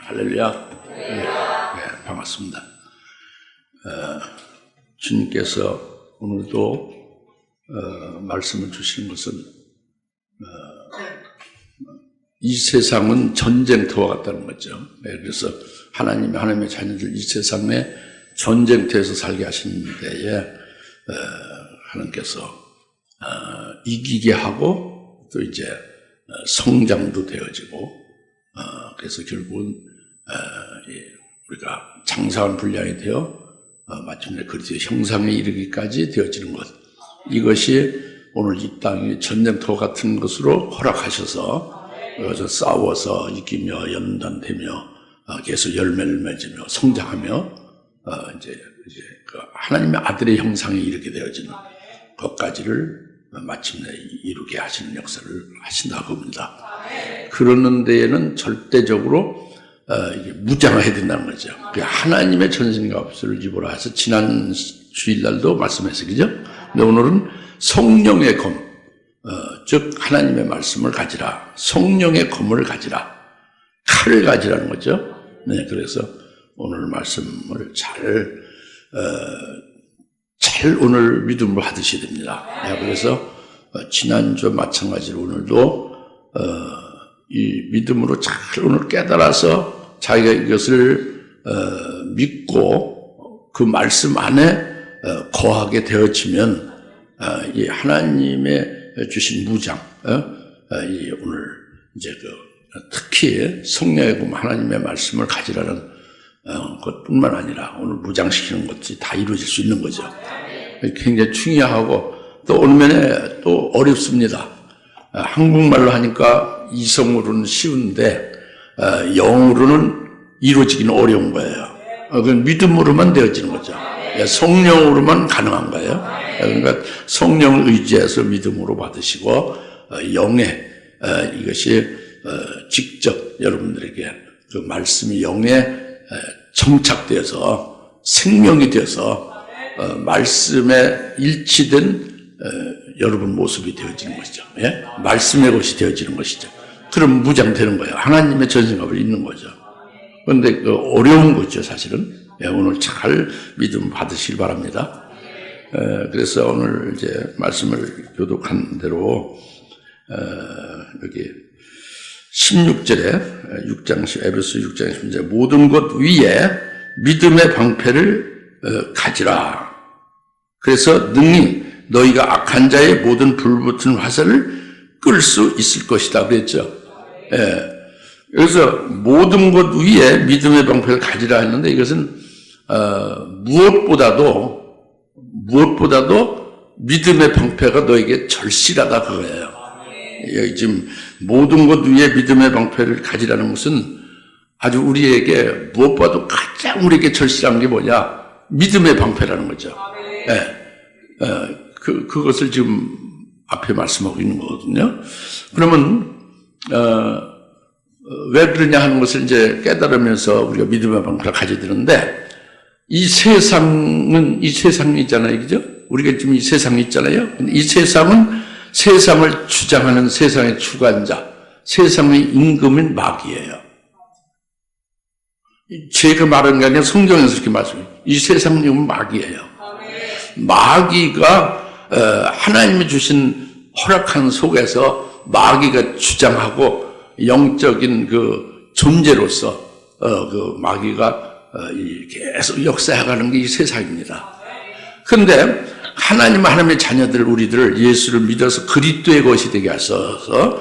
할렐루야. 네, 반갑습니다. 주님께서 오늘도 말씀을 주시는 것은 이 세상은 전쟁터와 같다는 거죠. 그래서 하나님의 자녀들 이 세상에 전쟁터에서 살게 하시는 데에 하나님께서 이기게 하고 또 이제 성장도 되어지고 그래서 결국은 우리가 장사한 분량이 되어 마침내 그리스도의 형상에 이르기까지 되어지는 것, 이것이 오늘 이 땅이 전쟁터 같은 것으로 허락하셔서 여기서 싸워서 이기며 연단되며 계속 열매를 맺으며 성장하며 이제 그 하나님의 아들의 형상에 이르게 되어지는 것까지를 마침내 이루게 하시는 역사를 하신다고 봅니다. 그러는 데에는 절대적으로 이게 무장해야 된다는 거죠. 하나님의 전신과 합수를 입으라 해서 지난 주일날도 말씀했어요, 그죠? 근데 오늘은 성령의 검, 즉 하나님의 말씀을 가지라, 성령의 검을 가지라, 칼을 가지라는 거죠. 네, 그래서 오늘 말씀을 잘 오늘 믿음으로 하드셔야 됩니다. 네, 그래서 지난주 마찬가지로 오늘도 이 믿음으로 잘 오늘 깨달아서 자기가 이것을 믿고 그 말씀 안에 거하게 되어지면 이 하나님의 주신 무장, 이 오늘 이제 특히 성령의 검 하나님의 말씀을 가지라는 것뿐만 아니라 오늘 무장시키는 것이 다 이루어질 수 있는 거죠. 굉장히 중요하고 또 어느 면에 또 어렵습니다. 한국말로 하니까 이성으로는 쉬운데 영으로는 이루어지기는 어려운 거예요. 그건 믿음으로만 되어지는 거죠. 성령으로만 가능한 거예요. 그러니까 성령을 의지해서 믿음으로 받으시고 영에 이것이 직접 여러분들에게 그 말씀이 영에 정착되어서 생명이 되어서 말씀에 일치된 여러분 모습이 되어지는 것이죠. 예? 말씀의 것이 되어지는 것이죠. 그럼 무장되는 거예요. 하나님의 전신갑을 입는 거죠. 그런데 어려운 거죠, 사실은. 예, 오늘 잘 믿음 받으시길 바랍니다. 그래서 오늘 이제 말씀을 교독한 대로 여기 16절에 에베소 6장 16절에 모든 것 위에 믿음의 방패를 가지라. 그래서 능히 너희가 악한 자의 모든 불붙은 화살을 끌 수 있을 것이다 그랬죠. 예. 그래서 모든 것 위에 믿음의 방패를 가지라 했는데 이것은 무엇보다도 믿음의 방패가 너에게 절실하다 그거예요. 여기 지금 모든 것 위에 믿음의 방패를 가지라는 것은 아주 우리에게 무엇보다도 가장 우리에게 절실한 게 뭐냐? 믿음의 방패라는 거죠. 예. 그것을 지금 앞에 말씀하고 있는 거거든요. 그러면 왜 그러냐 하는 것을 이제 깨달으면서 우리가 믿음의 방패를 가져야 되는데 이 세상이 있잖아요, 그죠? 우리가 지금 이 세상이 있잖아요. 이 세상은 세상을 주장하는 세상의 주관자, 세상의 임금인 마귀예요. 제가 말하는 게 아니라 성경에서 이렇게 말씀해요. 이 세상은 마귀예요. 마귀가 하나님이 주신 허락한 속에서 마귀가 주장하고 영적인 그 존재로서 그 마귀가 계속 역사해가는 게 이 세상입니다. 그런데 하나님의 자녀들 우리들 예수를 믿어서 그리스도의 것이 되게 하셔서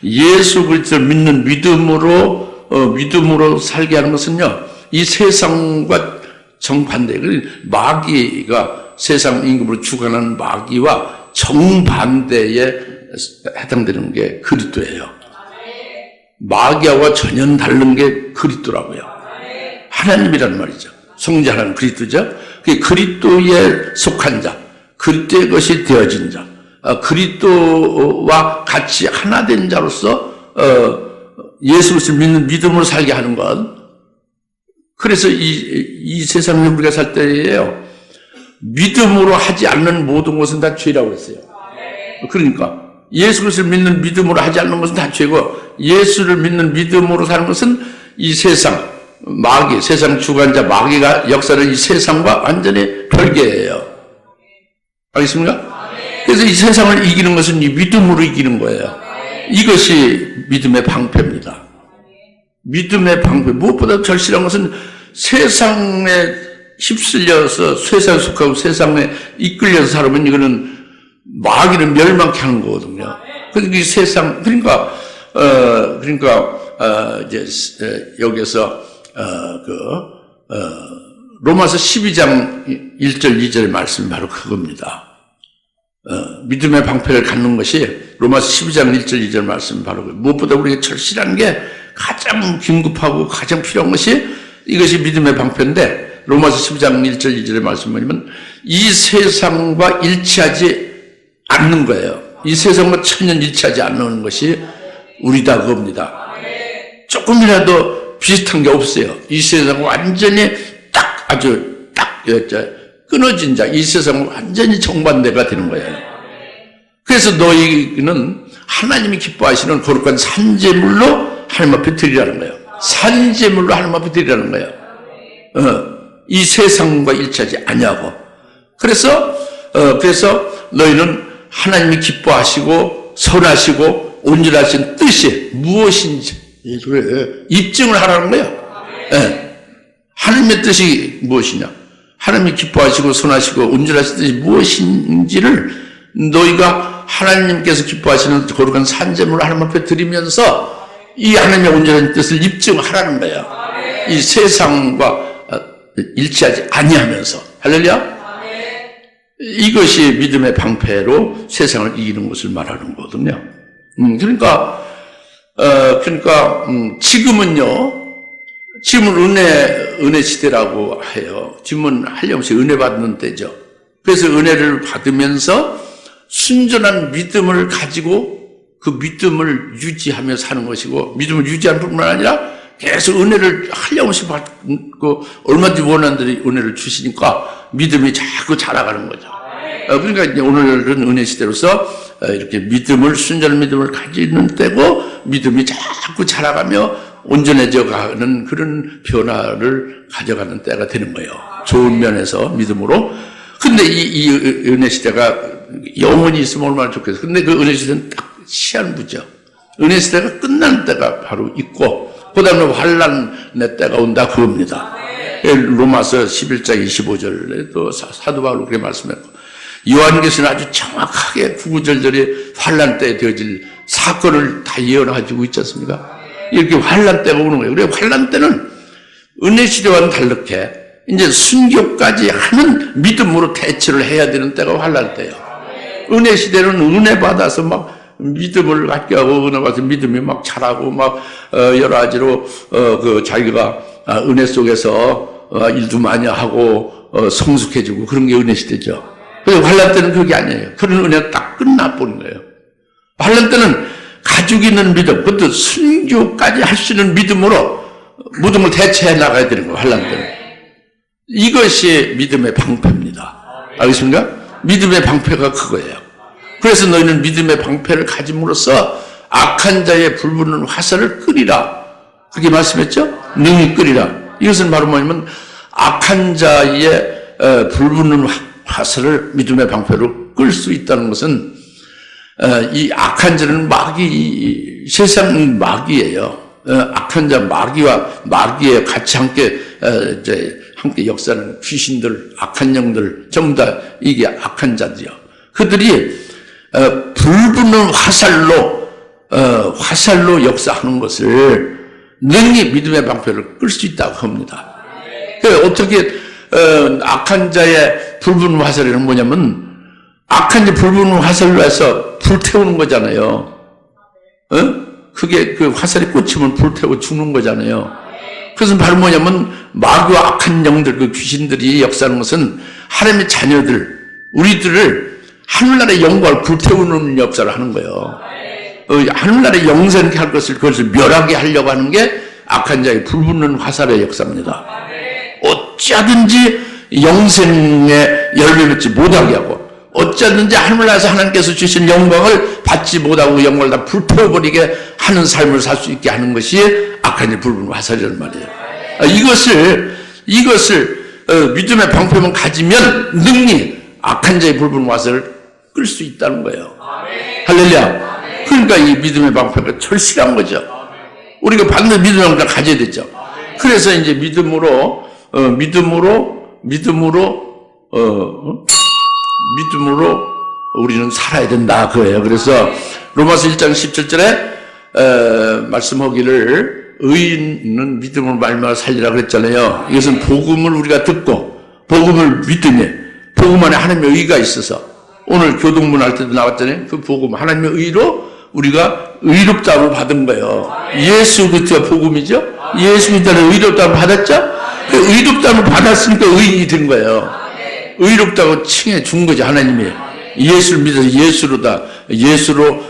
예수 그리스도를 믿는 믿음으로 살게 하는 것은요, 이 세상과 정반대. 마귀가 세상 임금으로 주관하는 마귀와 정반대에 해당되는 게 그리스도예요. 마귀와 전혀 다른 게 그리스도라고요. 하나님이라는 말이죠. 성자라는 그리스도죠. 그게 그리스도에 속한 자, 그리스도의 것이 되어진 자, 그리스도와 같이 하나 된 자로서 예수 그리스도를 믿는 믿음으로 살게 하는 것. 그래서 이 세상에 우리가 살 때에요, 믿음으로 하지 않는 모든 것은 다 죄라고 했어요. 그러니까 예수 그리스도를 믿는 믿음으로 하지 않는 것은 다 죄고 예수를 믿는 믿음으로 사는 것은 이 세상, 마귀, 세상 주관자 마귀가 역사는 이 세상과 완전히 별개예요. 알겠습니까? 그래서 이 세상을 이기는 것은 이 믿음으로 이기는 거예요. 이것이 믿음의 방패입니다. 믿음의 방패. 무엇보다 절실한 것은 세상에 휩쓸려서 세상에 속하고 세상에 이끌려서 살면 이거는 마귀는 멸망케 하는 거거든요. 그러니까 이 세상, 이제 여기서 로마서 12장 1절 2절의 말씀이 바로 그겁니다. 믿음의 방패를 갖는 것이 로마서 12장 1절 2절 말씀이 바로 무엇보다 우리가 절실한 게 가장 긴급하고 가장 필요한 것이 이것이 믿음의 방패인데 로마서 12장 1절 2절의 말씀이 뭐냐면 이 세상과 일치하지 않는 거예요. 이 세상과 천년 일치하지 않는 것이 우리다 그겁니다. 조금이라도 비슷한 게 없어요. 이 세상과 완전히 아주 끊어진 자, 이 세상은 완전히 정반대가 되는 거예요. 그래서 너희는 하나님이 기뻐하시는 거룩한 산제물로 하나님 앞에 드리라는 거예요. 산제물로 하나님 앞에 드리라는 거예요. 이 세상과 일치하지 아니하고. 그래서 너희는 하나님이 기뻐하시고 선하시고 온전하신 뜻이 무엇인지 입증을 하라는 거예요. 하나님의 뜻이 무엇이냐? 하나님이 기뻐하시고 선하시고 온전하신 뜻이 무엇인지를 너희가 하나님께서 기뻐하시는 거룩한 산제물을 하나님 앞에 드리면서 이 하나님의 온전한 뜻을 입증하라는 거예요. 이 세상과 일치하지 아니하면서. 할렐루야. 이것이 믿음의 방패로 세상을 이기는 것을 말하는 거거든요. 그러니까 지금은 은혜 시대라고 해요. 지금은 한량없이 은혜 받는 때죠. 그래서 은혜를 받으면서 순전한 믿음을 가지고 그 믿음을 유지하며 사는 것이고, 믿음을 유지하는 뿐만 아니라 계속 은혜를 한량없이 받고 얼마든지 원하는 대로 은혜를 주시니까 믿음이 자꾸 자라가는 거죠. 그러니까 이제 오늘은 은혜 시대로서 이렇게 순전한 믿음을 가지는 때고 믿음이 자꾸 자라가며 온전해져 가는 그런 변화를 가져가는 때가 되는 거예요. 좋은 면에서 믿음으로. 근데 이 은혜 시대가 영원히 있으면 얼마나 좋겠어요. 근데 그 은혜 시대는 딱 시한부죠. 은혜 시대가 끝나는 때가 바로 있고, 그 다음에 환란의 때가 온다 그겁니다. 로마서 11장 25절에 또 사도 바울이 그렇게 말씀했고, 요한계시는 아주 정확하게 구구절절히 환란 때에 되어질 사건을 다 예언해주고 있지 않습니까? 이렇게 환란 때가 오는 거예요. 그래 환란 때는 은혜 시대와는 다르게 이제 순교까지 하는 믿음으로 대처를 해야 되는 때가 환란 때예요. 은혜 시대는 은혜 받아서 막 믿음을 갖게 하고 은혜 받아서 믿음이 막 자라고 막 여러 가지로 자기가 은혜 속에서 일도 많이 하고 성숙해지고 그런 게 은혜 시대죠. 그래서 환란 때는 그게 아니에요. 그런 은혜가 딱 끝나버린 거예요. 환란 때는 가지고 있는 믿음, 그것도 순교까지 할 수 있는 믿음으로 모든 걸 대체해 나가야 되는 거예요. 환란 때는. 이것이 믿음의 방패입니다. 알겠습니까? 믿음의 방패가 그거예요. 그래서 너희는 믿음의 방패를 가짐으로써 악한 자의 불붙는 화살을 끄리라. 그렇게 말씀했죠? 능히 끄리라. 이것은 바로 뭐냐면 악한 자의 불붙는 화살을 믿음의 방패로 끌 수 있다는 것은 이 악한 자는 세상 마귀예요. 악한 자 마귀에 같이 함께 역사하는 귀신들, 악한 영들, 전부 다 이게 악한 자들이요. 그들이 불붙는 화살로 역사하는 것을 능히 믿음의 방패를 끌 수 있다고 합니다. 어떻게 악한 자의 불붙는 화살은 뭐냐면 악한 자 불붙는 화살로 해서 불태우는 거잖아요. 그게 그 화살이 꽂히면 불태워 죽는 거잖아요. 그것은 바로 뭐냐면 마귀와 악한 영들, 그 귀신들이 역사하는 것은 하나님의 자녀들, 우리들을 하늘나라의 영광을 불태우는 역사를 하는 거예요. 하늘나라의 영생케 할 그것을 멸하게 하려고 하는 게 악한 자의 불붙는 화살의 역사입니다. 어찌하든지 영생에 열매 맺지 못하게 하고, 어찌하든지 하늘나라에서 하나님께서 주신 영광을 받지 못하고 영광을 다 불태워버리게 하는 삶을 살 수 있게 하는 것이 악한 자 불붙는 화살이란 말이에요. 이것을 믿음의 방패만 가지면 능히 악한 자의 불붙는 화살을 끌 수 있다는 거예요. 할렐루야. 그러니까 이 믿음의 방패가 절실한 거죠. 우리가 반드시 믿음의 방패를 가져야 되죠. 그래서 이제 믿음으로 우리는 살아야 된다 그거예요. 그래서 로마서 1장 17절에 말씀하기를 의인은 믿음으로 말미암아 살리라 그랬잖아요. 이것은 복음을 우리가 듣고 복음을 믿으니 복음 안에 하나님의 의가 있어서 오늘 교동문 할 때도 나왔잖아요. 그 복음 하나님의 의로 우리가 의롭다함을 받은 거예요. 예수 그리스도가 복음이죠. 예수 그리스도는 의롭다함을 받았죠. 그 의롭다함을 받았으니까 의인이 된 거예요. 의롭다고 칭해 준 거죠. 하나님이 예수를 믿어서 예수로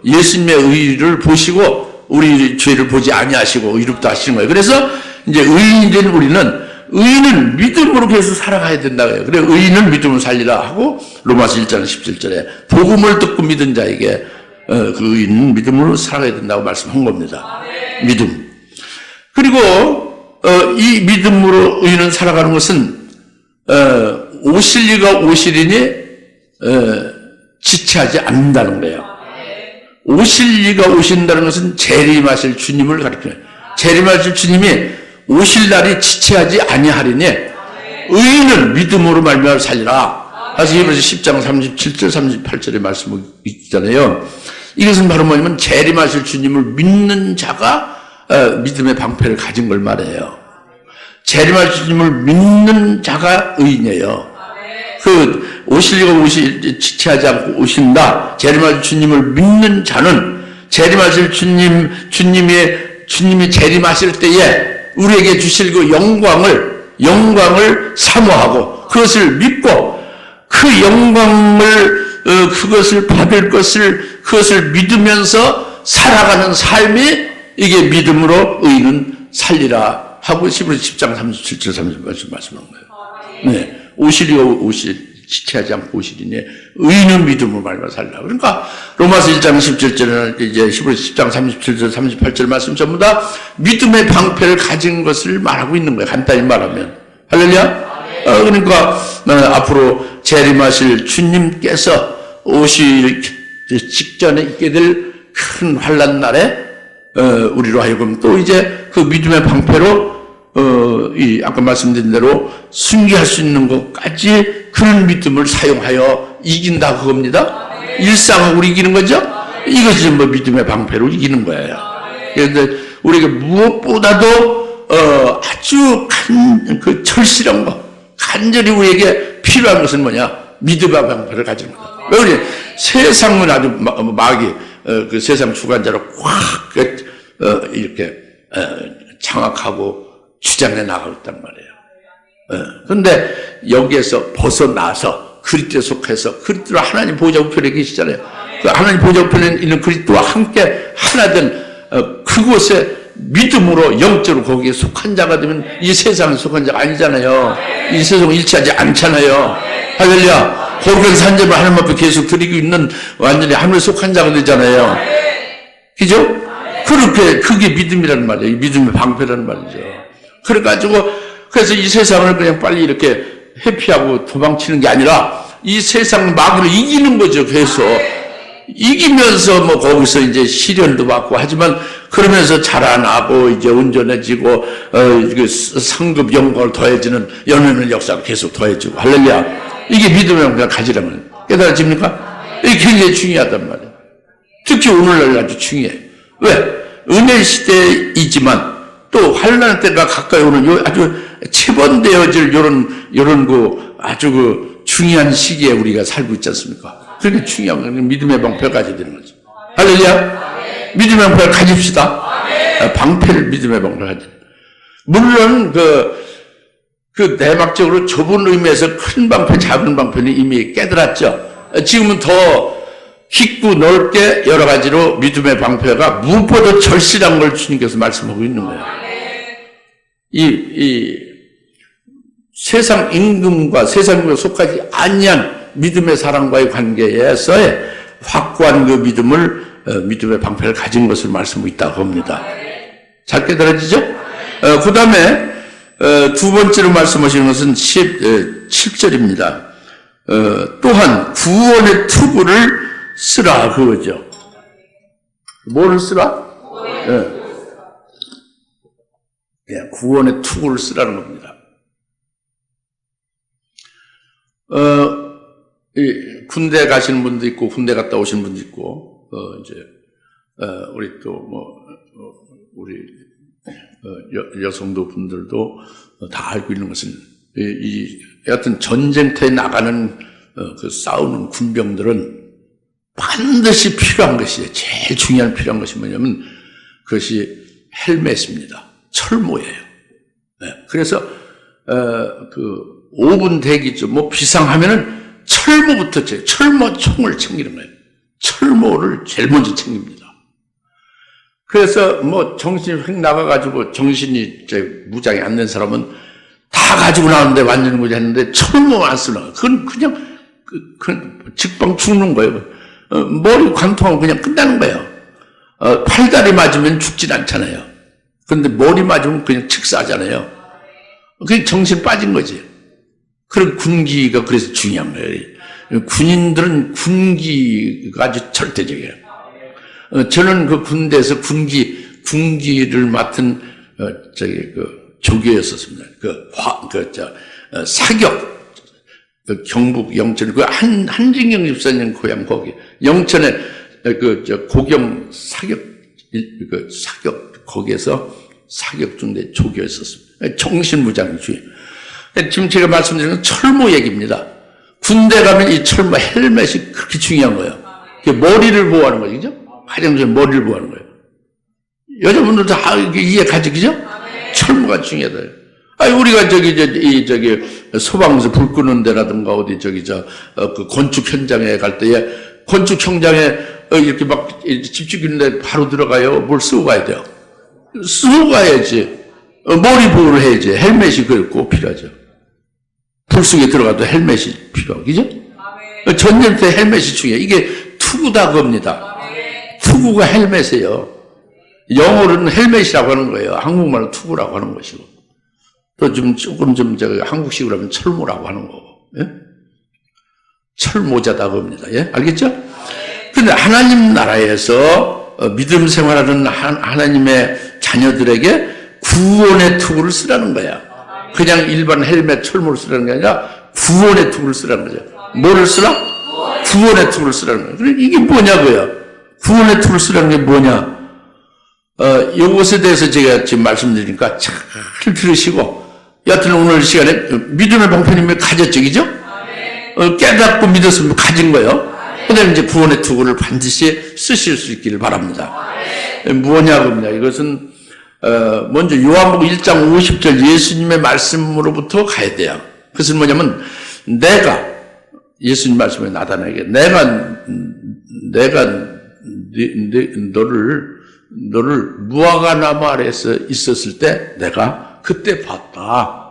예수님의 의를 보시고 우리 죄를 보지 아니하시고 의롭다 하시는 거예요. 그래서 이제 의인이 된 의인은 믿음으로 계속 살아가야 된다고요. 그래 의인은 믿음으로 살리라 하고 로마서 1장 17절에 복음을 듣고 믿은 자에게 그 의인은 믿음으로 살아가야 된다고 말씀한 겁니다. 믿음. 그리고 이 믿음으로 의인은 살아가는 것은 오실 이가 오시리니 지체하지 않는다는 거예요. 오실 이가 오신다는 것은 재림하실 주님을 가리켜요. 재림하실 주님이 오실 날이 지체하지 아니하리니 의인은 믿음으로 말미암아 살리라. 그래서 히브리서 10장 37절 38절의 말씀이 있잖아요. 이것은 바로 뭐냐면 재림하실 주님을 믿는 자가 믿음의 방패를 가진 걸 말해요. 재림하실 주님을 믿는 자가 의인이에요. 그 오실 이가 지체하지 않고 오신다. 재림하실 주님을 믿는 자는 재림하실 주님이 재림하실 때에 우리에게 주실 그 영광을 사모하고 그것을 믿고 그 영광을 그것을 받을 그것을 믿으면서 살아가는 삶이 이게 믿음으로 의인은 살리라 하고 히브리서 10장 37절 38절 말씀한 거예요. 네. 지체하지 않고 오시리니 의인은 믿음으로 말미암아 살리라. 그러니까 로마서 1장 17절에는 이제 히브리서 10장 37절 38절 말씀 전부 다 믿음의 방패를 가진 것을 말하고 있는 거예요. 간단히 말하면. 할렐루야. 그러니까 앞으로 재림하실 주님께서 오실 직전에 있게 될 큰 환난 날에 우리로 하여금 또 이제 그 믿음의 방패로 아까 말씀드린 대로 순교할 수 있는 것까지 그런 믿음을 사용하여 이긴다 그겁니다. 일상을 이기는 거죠. 이것이 뭐 믿음의 방패로 이기는 거예요. 그런데 우리가 무엇보다도 아주 그 절실한 거 간절히 우리에게 필요한 것은 뭐냐? 믿음의 방패를 가지는 거다. 왜 그래? 세상은 아주 마귀 그 세상 주관자로 확 이렇게 장악하고 주장해 나가고 있단 말이에요. 그런데 여기에서 벗어나서 그리스도에 속해서 그리스도로 하나님 보좌 우편에 계시잖아요. 그 하나님 보좌 우편에 있는 그리스도와 함께 하나 된 그곳에 믿음으로 영적으로 거기에 속한 자가 되면 이 세상에 속한 자가 아니잖아요. 이 세상을 일치하지 않잖아요. 할렐루야. 거룩한 산재를 하나님 앞에 계속 드리고 있는 완전히 하늘에 속한 자가 되잖아요. 그죠? 그게 믿음이라는 말이에요. 믿음의 방패라는 말이죠. 그래서 이 세상을 그냥 빨리 이렇게 회피하고 도망치는 게 아니라 이 세상 마귀를 이기는 거죠. 계속 이기면서 뭐 거기서 이제 시련도 받고 하지만 그러면서 자라나고 이제 온전해지고 그 상급 영광을 더해지는 연애의 역사가 계속 더해지고 할렐루야. 이게 믿음의 영광을 가지려면 깨달아집니까? 이게 굉장히 중요하단 말이에요. 특히 오늘날 아주 중요해요. 왜? 은혜 시대이지만 또 환난 때가 가까이 오는 아주 체번되어질 요런 그 아주 그 중요한 시기에 우리가 살고 있지 않습니까? 그게 중요한 건 믿음의 방패를 가져야 되는 거죠. 할렐루야. 믿음의 방패를 가집시다. 방패를 믿음의 방패를 가져야 돼요. 물론 그 내막적으로 좁은 의미에서 큰 방패, 작은 방패는 이미 깨달았죠. 지금은 더 깊고 넓게 여러 가지로 믿음의 방패가 무엇보다 절실한 걸 주님께서 말씀하고 있는 거예요. 이 세상 임금과 세상에 속하지 아니한 믿음의 사람과의 관계에서의 확고한 그 믿음의 방패를 가진 것을 말씀하고 있다고 합니다. 잘 깨달아지죠? 그 다음에 두 번째로 말씀하시는 것은 7절입니다. 또한 구원의 투구를 쓰라 그거죠. 뭐를 쓰라? 구원의 투구를 쓰라는 겁니다. 군대 가시는 분도 있고 군대 갔다 오신 분도 있고 이제 우리 또 우리 여성도 분들도 다 알고 있는 것은 여하튼 전쟁터에 나가는 그 싸우는 군병들은 반드시 필요한 것이에요. 제일 중요한 필요한 것이 뭐냐면 그것이 헬멧입니다. 철모예요. 그래서 그 5분 대기죠. 뭐 비상하면은 철모부터 철모 총을 챙기는 거예요. 철모를 제일 먼저 챙깁니다. 그래서 뭐 정신이 휙 나가가지고 정신이 무장이 안 된 사람은 다 가지고 나오는데 완전히 무장했는데 철모 안 쓰는 거예요. 그건 그냥 직방 죽는 거예요. 머리 관통하면 그냥 끝나는 거예요. 팔다리 맞으면 죽진 않잖아요. 그런데 머리 맞으면 그냥 즉사하잖아요. 그게 정신 빠진 거지. 그런 군기가 그래서 중요한 거예요. 군인들은 군기가 아주 절대적이에요. 저는 그 군대에서 군기를 맡은 조교였었습니다. 사격. 경북 영천, 한진경 집사님 고향 거기. 영천에 고경 사격, 거기에서 사격 중대 조교였었습니다. 정신무장주의. 지금 제가 말씀드리는 건 철모 얘기입니다. 군대 가면 이 철모 헬멧이 그렇게 중요한 거예요. 머리를 보호하는 거죠, 그죠? 가장 중요한 머리를 보호하는 거예요. 여자분들도 다 이해 가지, 그죠? 철모가 중요하다. 아니, 우리가 소방서 불 끄는 데라든가 어디 그 건축 현장에 갈 때에 건축 현장에 이렇게 막 집중 있는데 바로 들어가요. 뭘 쓰고 가야 돼요? 쓰고 가야지. 머리 보호를 해야지. 헬멧이 꼭 필요하죠. 불 속에 들어가도 헬멧이 필요하고, 그죠? 전쟁 때 헬멧이 중요해요. 이게 투구다 겁니다. 투구가 헬멧이에요. 영어로는 헬멧이라고 하는 거예요. 한국말로 투구라고 하는 것이고. 또 조금 한국식으로 하면 철모라고 하는 거고, 예? 철모자다 겁니다. 예? 알겠죠? 근데 하나님 나라에서 믿음 생활하는 하나님의 자녀들에게 구원의 투구를 쓰라는 거야. 그냥 일반 헬멧 철모를 쓰라는 게 아니라 구원의 투구를 쓰라는 거죠. 뭐를 쓰라? 구원의 투구를 쓰라는 거야. 그러니까 이게 뭐냐고요? 구원의 투구를 쓰라는 게 뭐냐? 이것에 대해서 제가 지금 말씀드리니까 잘 들으시고, 여하튼 오늘 시간에 믿음의 방편이면 가졌죠, 그죠? 깨닫고 믿었으면 가진 거예요. 그 다음에 이제 구원의 투구를 반드시 쓰실 수 있기를 바랍니다. 뭐냐고 합니다. 이것은, 먼저 요한복음 1장 50절 예수님의 말씀으로부터 가야 돼요. 그것은 뭐냐면, 예수님 말씀에 나타나게, 너를 무화과나무 아래에서 있었을 때 내가 그때 봤다.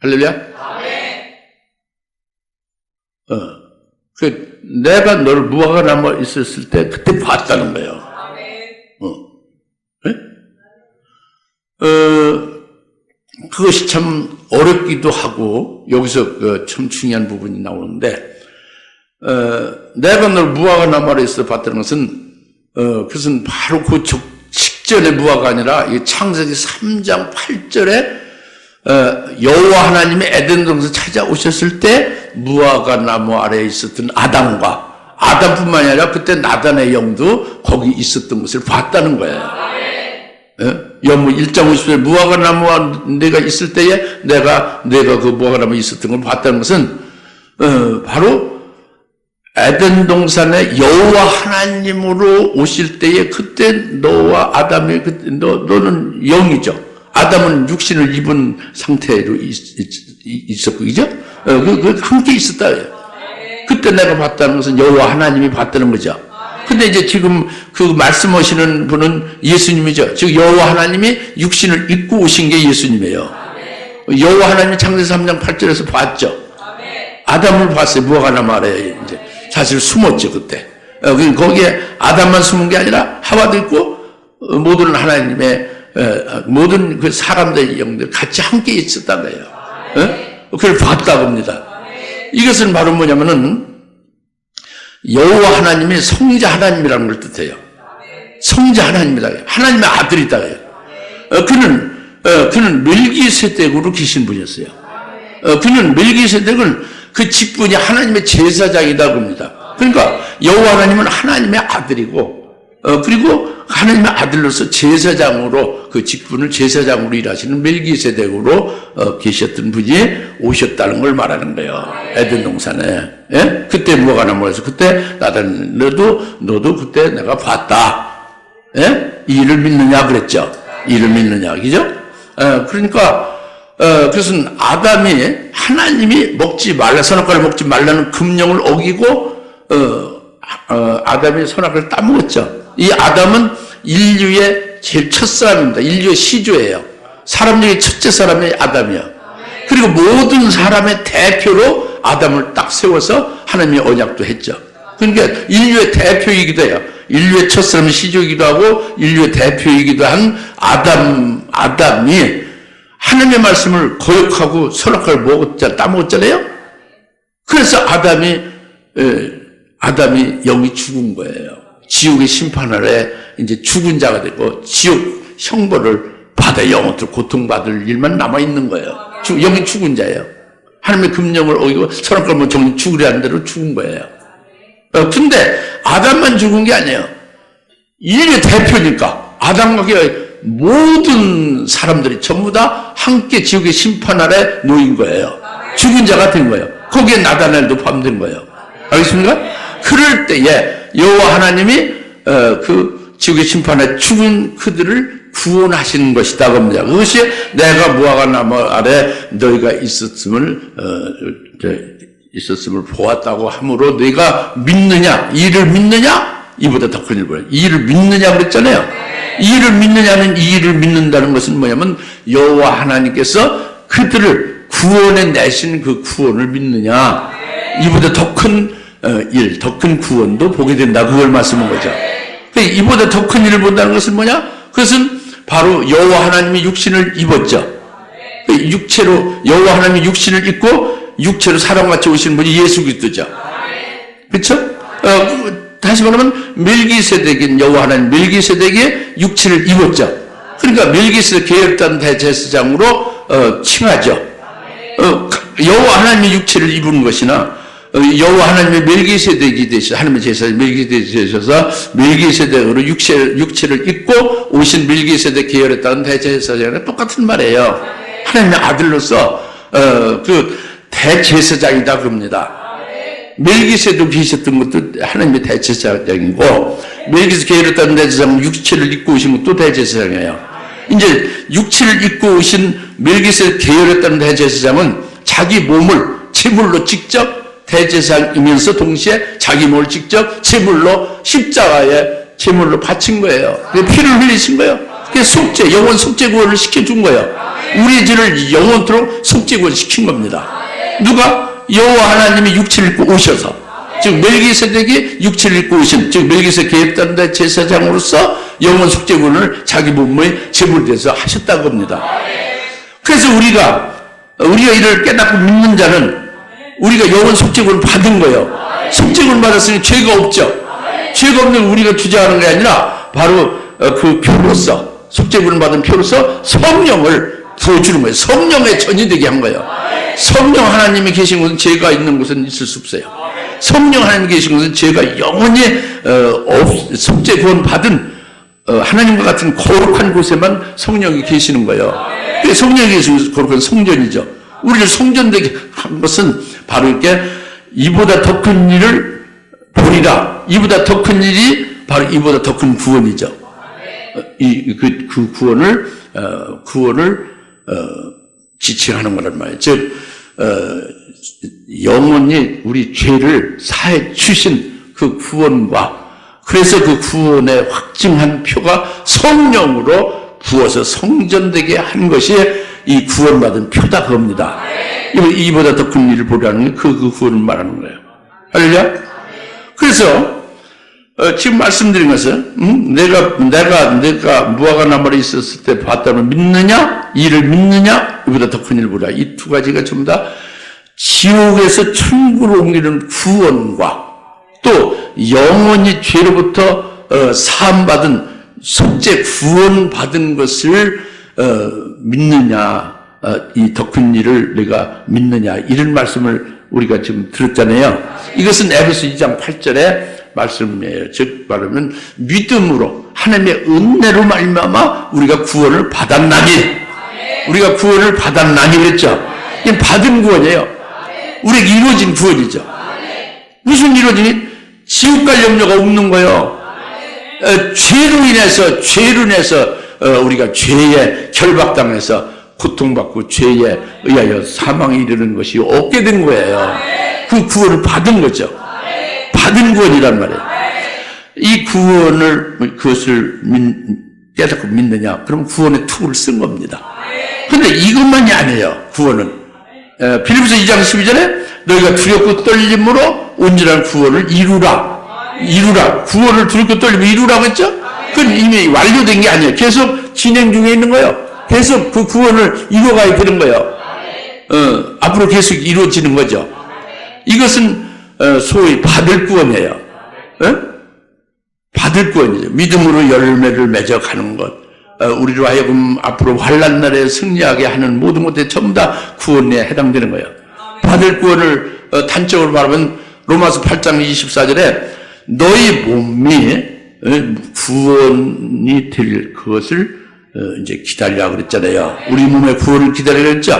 할렐루야? 내가 너를 무화과나무에 있었을 때 그때 봤다는 거예요. 네? 그것이 참 어렵기도 하고 여기서 참 중요한 부분이 나오는데, 내가 너를 무화과나무 아래에서 봤다는 것은 그것은 바로 그 직전의 무화과가 아니라 이 창세기 3장 8절에 여호와 하나님이 에덴 동산 찾아오셨을 때 무화과나무 아래에 있었던 아담뿐만이 아니라 그때 나단의 영도 거기 있었던 것을 봤다는 거예요. 요한복음 1장 50절에 무화과나무와 내가 있을 때에 내가 그 무화과나무에 있었던 걸 봤다는 것은 바로 에덴 동산에 여호와 하나님으로 오실 때에 그때 너와 아담이 너는 영이죠. 아담은 육신을 입은 상태로 있었고, 그죠? 함께 있었다. 그때 내가 봤다는 것은 여호와 하나님이 봤다는 거죠. 근데 이제 지금 그 말씀하시는 분은 예수님이죠. 즉 여호와 하나님이 육신을 입고 오신 게 예수님이에요. 여호와 하나님이 창세기 3장 8절에서 봤죠. 아담을 봤어요. 무화과나무 아래에 이제 사실 숨었죠 그때. 거기에 아담만 숨은 게 아니라 하와도 있고 모든 하나님의 모든 그 사람들의 영들 같이 함께 있었단 거예요. 그걸 봤다고 합니다. 이것은 바로 뭐냐면은 여호와 하나님이 성자 하나님이라는 걸 뜻해요. 성자 하나님이다. 하나님의 아들이다. 그는 멜기세덱으로 계신 분이었어요. 그는 멜기세덱은 그 직분이 하나님의 제사장이다 그럽니다. 그러니까 여호와 하나님은 하나님의 아들이고 그리고 하나님의 아들로서 제사장으로 그 직분을 제사장으로 일하시는 멜기세덱으로 계셨던 분이 오셨다는 걸 말하는 거예요. 에덴 동산에. 예? 그때 뭐가 나면서 그때 나단 너도 그때 내가 봤다. 예? 이 일을 믿느냐 그랬죠. 이를 믿느냐, 그죠? 그러니까 그것은 아담이 하나님이 먹지 말라 선악과를 먹지 말라는 금령을 어기고 아담이 선악과를 따먹었죠. 이 아담은 인류의 제일 첫 사람입니다. 인류의 시조예요. 사람 중에 첫째 사람이 아담이에요. 그리고 모든 사람의 대표로 아담을 딱 세워서 하나님이 언약도 했죠. 그러니까 인류의 대표이기도 해요. 인류의 첫사람 시조이기도 하고 인류의 대표이기도 한 아담이 하나님의 말씀을 거역하고 선악과를 따먹었잖아요. 그래서 아담이 영이 죽은 거예요. 지옥의 심판 아래 이제 죽은 자가 되고 지옥 형벌을 받아 영원토록 고통받을 일만 남아있는 거예요. 영이 죽은 자예요. 하나님의 금령을 어기고 선악과를 뭐 정말 죽으려는 대로 죽은 거예요. 근데 아담만 죽은 게 아니에요. 인류의 대표니까 아담과 모든 사람들이 전부 다 함께 지옥의 심판 아래 놓인 거예요. 죽은 자가 된 거예요. 거기에 나다날도 포함된 거예요. 알겠습니까? 그럴 때에 여호와 하나님이 그 지옥의 심판에 죽은 그들을 구원하시는 것이다 겁니다. 그것이 내가 무화과 나무 아래 너희가 있었음을 보았다고 함으로 너희가 믿느냐? 이 일을 믿느냐? 이보다 더 큰 일을 보여. 이 일을 믿느냐 그랬잖아요. 이 일을 믿느냐는 이 일을 믿는다는 것은 뭐냐면 여호와 하나님께서 그들을 구원해 내신 그 구원을 믿느냐? 이보다 더 큰 일, 더 큰 구원도 보게 된다. 그걸 말씀한 거죠. 이보다 더 큰 일을 본다는 것은 뭐냐? 그것은 바로 여호와 하나님이 육신을 입었죠. 육체로 여호와 하나님이 육신을 입고 육체로 사람같이 오시는 분이 예수 그리스도죠. 그렇죠? 다시 말하면 멜기세덱인 여호와 하나님 멜기세덱의 육체를 입었죠. 그러니까 멜기세덱 계열단 대제사장으로 칭하죠. 여호와 하나님의 육체를 입은 것이나 여호와 하나님의 멜기세덱이 되셔서 하나님의 제사장 멜기세덱이 되셔서 멜기세덱으로 육체를 입고 오신 멜기세덱 계열에 따른 대제사장은 똑같은 말이에요. 하나님의 아들로서 그 대제사장이다 그럽니다. 멜기세덱 계셨던 것도 하나님의 대제사장이고 멜기세덱 계열에 따른 대제사장은 육체를 입고 오신 것도 대제사장이에요. 이제 육체를 입고 오신 멜기세덱 계열에 따른 대제사장은 자기 몸을 제물로 직접 대제사장이면서 동시에 자기 몸을 직접 제물로 십자가에 제물로 바친 거예요. 피를 흘리신 거예요. 그게 속죄, 영원 속죄 구원을 시켜준 거예요. 우리의 죄를 영원토록 속죄 구원 시킨 겁니다. 누가? 여호와 하나님이 육체를 입고 오셔서, 즉 멜기세덱이 육체를 입고 오신, 즉 멜기세덱 계획단 대제사장으로서 영원 속죄 구원을 자기 몸의 제물에 대해서 하셨다고 합니다. 그래서 우리가 이를 깨닫고 믿는 자는 우리가 영원 속죄구원을 받은 거예요. 속죄구원을 받았으니 죄가 없죠. 죄가 없는 우리가 주장하는 게 아니라 바로 그 표로서 속죄구원을 받은 표로서 성령을 부어주는 거예요. 성령의 전이 되게 한 거예요. 성령 하나님이 계신 곳은 죄가 있는 곳은 있을 수 없어요. 성령 하나님이 계신 곳은 죄가 영원히 속죄구원 받은 하나님과 같은 거룩한 곳에만 성령이 계시는 거예요. 성령이 계신 곳은 거룩한 성전이죠. 우리를 성전되게 한 것은 바로 이렇게 이보다 더 큰 일을 보리라. 이보다 더 큰 일이 바로 이보다 더 큰 구원이죠. 그 구원을 지칭하는 거란 말이에요. 즉 영원히 우리 죄를 사해 주신 그 구원과 그래서 그 구원의 확증한 표가 성령으로 부어서 성전되게 한 것이 이 구원받은 표다 그겁니다. 이보다 더 큰 일을 보라는 게 그 구원을 말하는 거예요. 할렐루야? 그래서 지금 말씀드린 것은, 내가 무화과 나무에 있었을 때 봤다면 믿느냐? 이를 믿느냐? 이보다 더 큰 일을 보라. 이 두 가지가 전부 다 지옥에서 천국으로 옮기는 구원과 또 영원히 죄로부터 사함받은 속죄 구원받은 것을 믿느냐, 이 더 큰 일을 내가 믿느냐, 이런 말씀을 우리가 지금 들었잖아요. 이것은 에베소 2장 8절의 말씀이에요. 즉 말하면 믿음으로 하나님의 은혜로 말미암아 우리가 구원을 받았나니, 우리가 구원을 받았나니 그랬죠. 이게 받은 구원이에요. 우리에게 이루어진 구원이죠. 무슨 이루어지니? 지옥 갈 염려가 없는 거예요. 죄로 인해서 우리가 죄에 결박당해서 고통받고 죄에 의하여 사망에 이르는 것이 없게 된 거예요. 그 구원을 받은 거죠. 받은 구원이란 말이에요. 이 구원을, 그것을 깨닫고 믿느냐? 그럼 구원의 툴을 쓴 겁니다. 근데 이것만이 아니에요, 구원은. 빌립보서 2장 12절에 너희가 두렵고 떨림으로 온전한 구원을 이루라. 구원을 두렵고 떨림으로 이루라고 했죠? 그건 이미 완료된 게 아니에요. 계속 진행 중에 있는 거예요. 계속 그 구원을 이루어가야 되는 거예요. 앞으로 계속 이루어지는 거죠. 이것은 소위 받을 구원이에요. 받을 구원이죠. 믿음으로 열매를 맺어가는 것. 우리로 하여금 앞으로 환난 날에 승리하게 하는 모든 것들이 전부 다 구원에 해당되는 거예요. 받을 구원을 단적으로 말하면 로마서 8장 24절에 너희 몸이 구원이 될 것을 이제 기다리라 그랬잖아요. 우리 몸의 구원을 기다리라 그랬죠.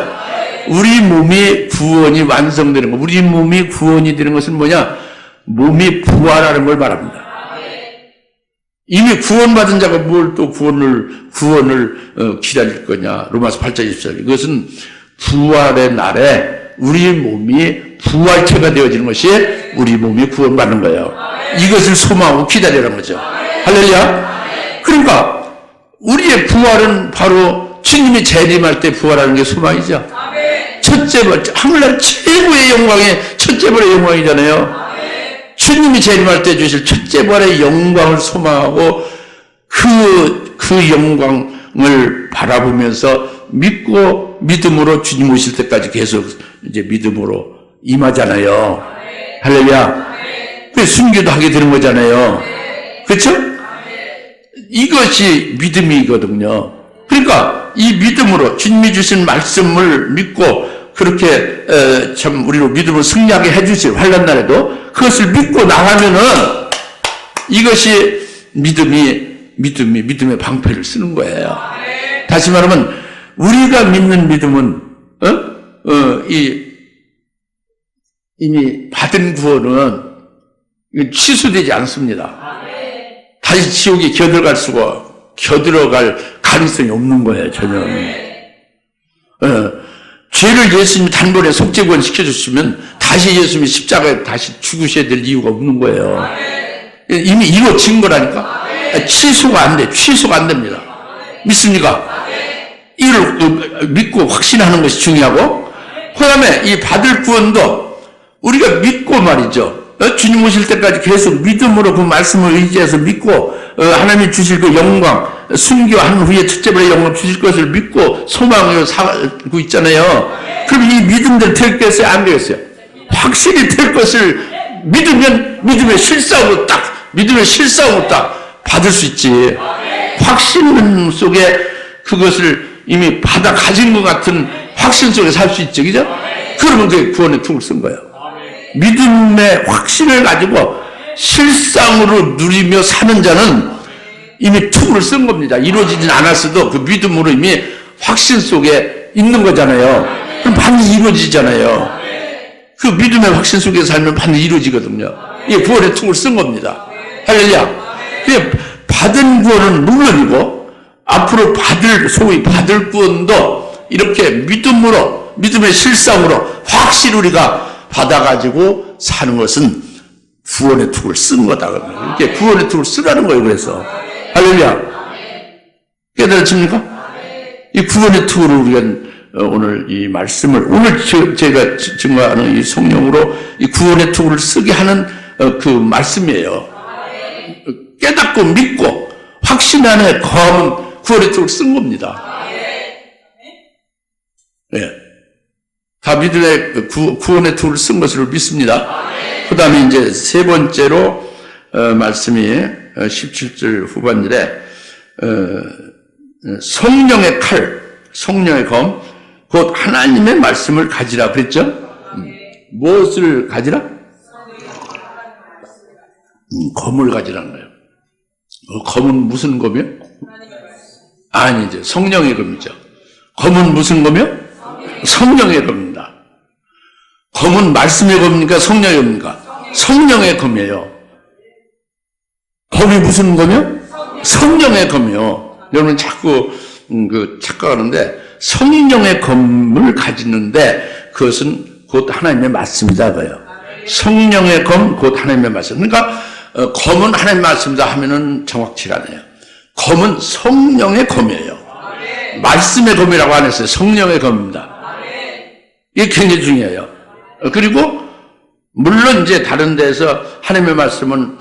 우리 몸이 구원이 완성되는 것, 우리 몸이 구원이 되는 것은 뭐냐? 몸이 부활하는 걸 말합니다. 이미 구원받은 자가 뭘 또 구원을 기다릴 거냐? 로마서 8장 24절. 이것은 부활의 날에 우리 몸이 부활체가 되어지는 것이 우리 몸이 구원받는 거예요. 이것을 소망하고 기다리라는 거죠. 할렐루야. 그러니까 우리의 부활은 바로 주님이 재림할 때 부활하는 게 소망이죠. 첫째 번, 하늘날 최고의 영광의 첫째 번의 영광이잖아요. 주님이 재림할 때 주실 첫째 번의 영광을 소망하고 그 영광을 바라보면서 믿고 믿음으로 주님 오실 때까지 계속 이제 믿음으로 임하잖아요. 할렐루야. 그래서 순교도 하게 되는 거잖아요. 그렇죠? 이것이 믿음이거든요. 그러니까 이 믿음으로 주님이 주신 말씀을 믿고 그렇게 참 우리로 믿음을 승리하게 해주실 환난 날에도 그것을 믿고 나가면은 이것이 믿음의 방패를 쓰는 거예요. 다시 말하면 우리가 믿는 믿음은 이미 받은 구원은 취소되지 않습니다. 다시 지옥에 겨들어갈 가능성이 없는 거예요, 전혀. 죄를 예수님이 단번에 속죄구원 시켜줬으면 다시 예수님이 십자가에 다시 죽으셔야 될 이유가 없는 거예요. 이미 이루어진 거라니까. 취소가 안 됩니다. 믿습니까? 이를 믿고 확신하는 것이 중요하고, 그 다음에 이 받을 구원도 우리가 믿고 말이죠. 주님 오실 때까지 계속 믿음으로 그 말씀을 의지해서 믿고 하나님이 주실 그 영광, 순교한 후에 첫째 번의 영광 주실 것을 믿고 소망을 사고 있잖아요. 그럼 이 믿음대로 되겠어요? 안 되겠어요? 확실히 될 것을 믿으면 믿음의 실상으로 딱 받을 수 있지. 확신 속에 그것을 이미 받아 가진 것 같은 확신 속에 살 수 있죠. 그죠? 그러면 그게 구원의 툴을 쓴 거예요. 믿음의 확신을 가지고 실상으로 누리며 사는 자는 이미 툴을 쓴 겁니다. 이루어지진 않았어도 그 믿음으로 이미 확신 속에 있는 거잖아요. 그럼 반드시 이루어지잖아요. 그 믿음의 확신 속에 살면 반드시 이루어지거든요. 이게 구원의 툴을 쓴 겁니다. 할렐루야. 받은 구원은 물론이고 앞으로 소위 받을 구원도 이렇게 믿음의 실상으로 확실히 우리가 받아가지고 사는 것은 구원의 툴을 쓴 거다. 이렇게 구원의 툴을 쓰라는 거예요. 그래서 할렐루야. 깨달으십니까? 이 구원의 툴을 우리가 오늘 이 말씀을 오늘 제가 증거하는 이 성령으로 이 구원의 툴을 쓰게 하는 그 말씀이에요. 깨닫고 믿고 확신 안에 거하면 구원의 툴을 쓴 겁니다. 예. 다윗의 구원의 툴을 쓴 것으로 믿습니다. 그 다음에 이제 세 번째로 말씀이 17절 후반절에 성령의 칼, 성령의 검, 곧 하나님의 말씀을 가지라 그랬죠? 무엇을 가지라? 검을 가지라는 거예요. 검은 무슨 검이요? 아니죠. 성령의 검이죠. 검은 무슨 검이요? 성령의 검입니다. 검은 말씀의 검입니까? 성령의 검입니까? 성령의 검이에요. 검이 무슨 검이요? 성령의 검이요. 여러분 자꾸 착각하는데 성령의 검을 가지는데 그것은 곧 하나님의 말씀이다 그래요. 성령의 검, 곧 하나님의 말씀. 그러니까 검은 하나님의 말씀이다 하면은 정확치가 않아요. 검은 성령의 검이에요. 말씀의 검이라고 안 했어요. 성령의 검입니다. 이게 굉장히 중요해요. 그리고 물론 이제 다른 데서 하나님의 말씀은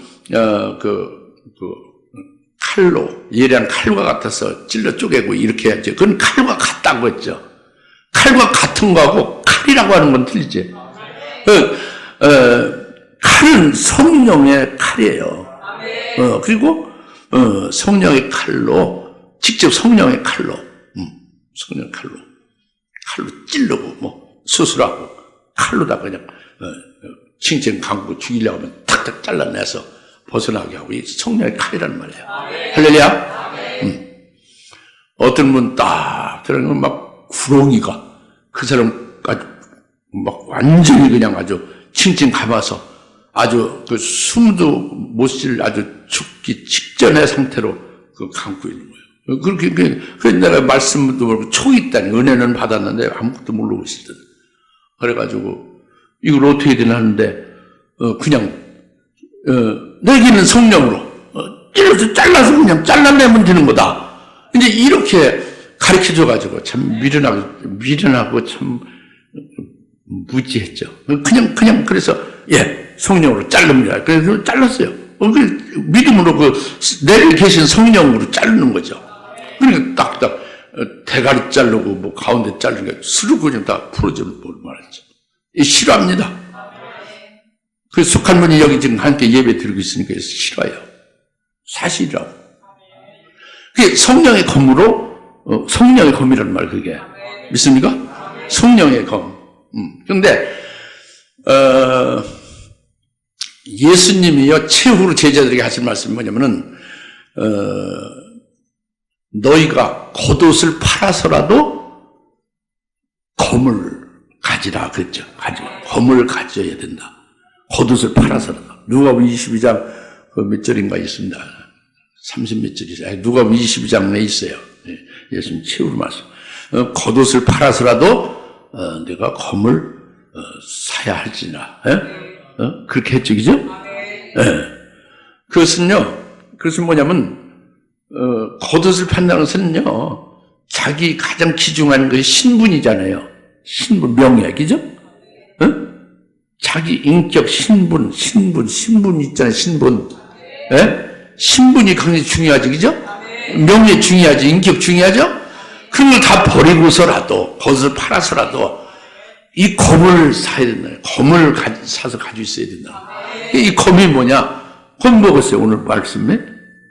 칼로 예리한 칼과 같아서 찔러 쪼개고 이렇게 했죠. 그건 칼과 같다고 했죠. 칼과 같은 거하고 칼이라고 하는 건 틀리지. 칼은 성령의 칼이에요. 그리고 성령의 칼로 직접 성령의 칼로 성령의 칼로 찌르고 뭐 수술하고 칼로다 그냥 칭칭 감고 죽이려고 하면 탁탁 잘라내서 벗어나게 하고 이 성령의 칼이라는 말이에요. 할렐루야. 어떤 분 딱 들어가면 막 구렁이가 그 사람까지 막 완전히 그냥 아주 칭칭 감아서 아주 그 숨도 못 쉴 아주 죽기 직전의 상태로 그 감고 있는 거예요. 그래서 내가 말씀도 모르고 촉이 있다니 은혜는 받았는데 아무것도 모르고 있을 때 그래가지고 이걸 어떻게 되나 하는데 그냥 내기는 성령으로 찔러서 잘라서 그냥 잘라내면 되는 거다. 이제 이렇게 가르쳐줘가지고 참 미련하고 참 무지했죠. 그냥 그래서 성령으로 자릅니다. 그래서 잘랐어요. 믿음으로 내리 계신 성령으로 자르는 거죠. 그러니까 딱딱 대가리 자르고 뭐 가운데 자르니까 스르고 그냥 다 풀어주는 뭘 말했죠. 싫어합니다. 그 속한 분이 여기 지금 함께 예배 드리고 있으니까 싫어요. 사실이라고. 그게 성령의 검으로 성령의 검이라는 말 그게 믿습니까? 성령의 검. 그런데 예수님이요 최후로 제자들에게 하신 말씀이 뭐냐면은 너희가 겉옷을 팔아서라도 검을 가지라 그랬죠. 검을 가져야 된다. 겉옷을 팔아서라도. 누가복음 22장 몇 절인가 있습니다. 30 몇 절이죠. 누가복음 22장에 있어요. 예수님 최후로 말씀. 겉옷을 팔아서라도 내가 검을 사야 할지나. 그렇게 했죠, 그죠? 그것은 뭐냐면 겉옷을 판다는 것은요 자기 가장 귀중한 것이 신분이잖아요. 신분, 명예, 그죠? 자기 인격, 신분 있잖아요, 신분. 신분이 굉장히 중요하지, 그죠? 명예 중요하지, 인격 중요하죠? 그런 걸 다 버리고서라도, 겉을 팔아서라도, 이 검을 사야 된다. 검을 사서 가지고 있어야 된다. 이 검이 뭐냐? 검 먹었어요, 오늘 말씀에.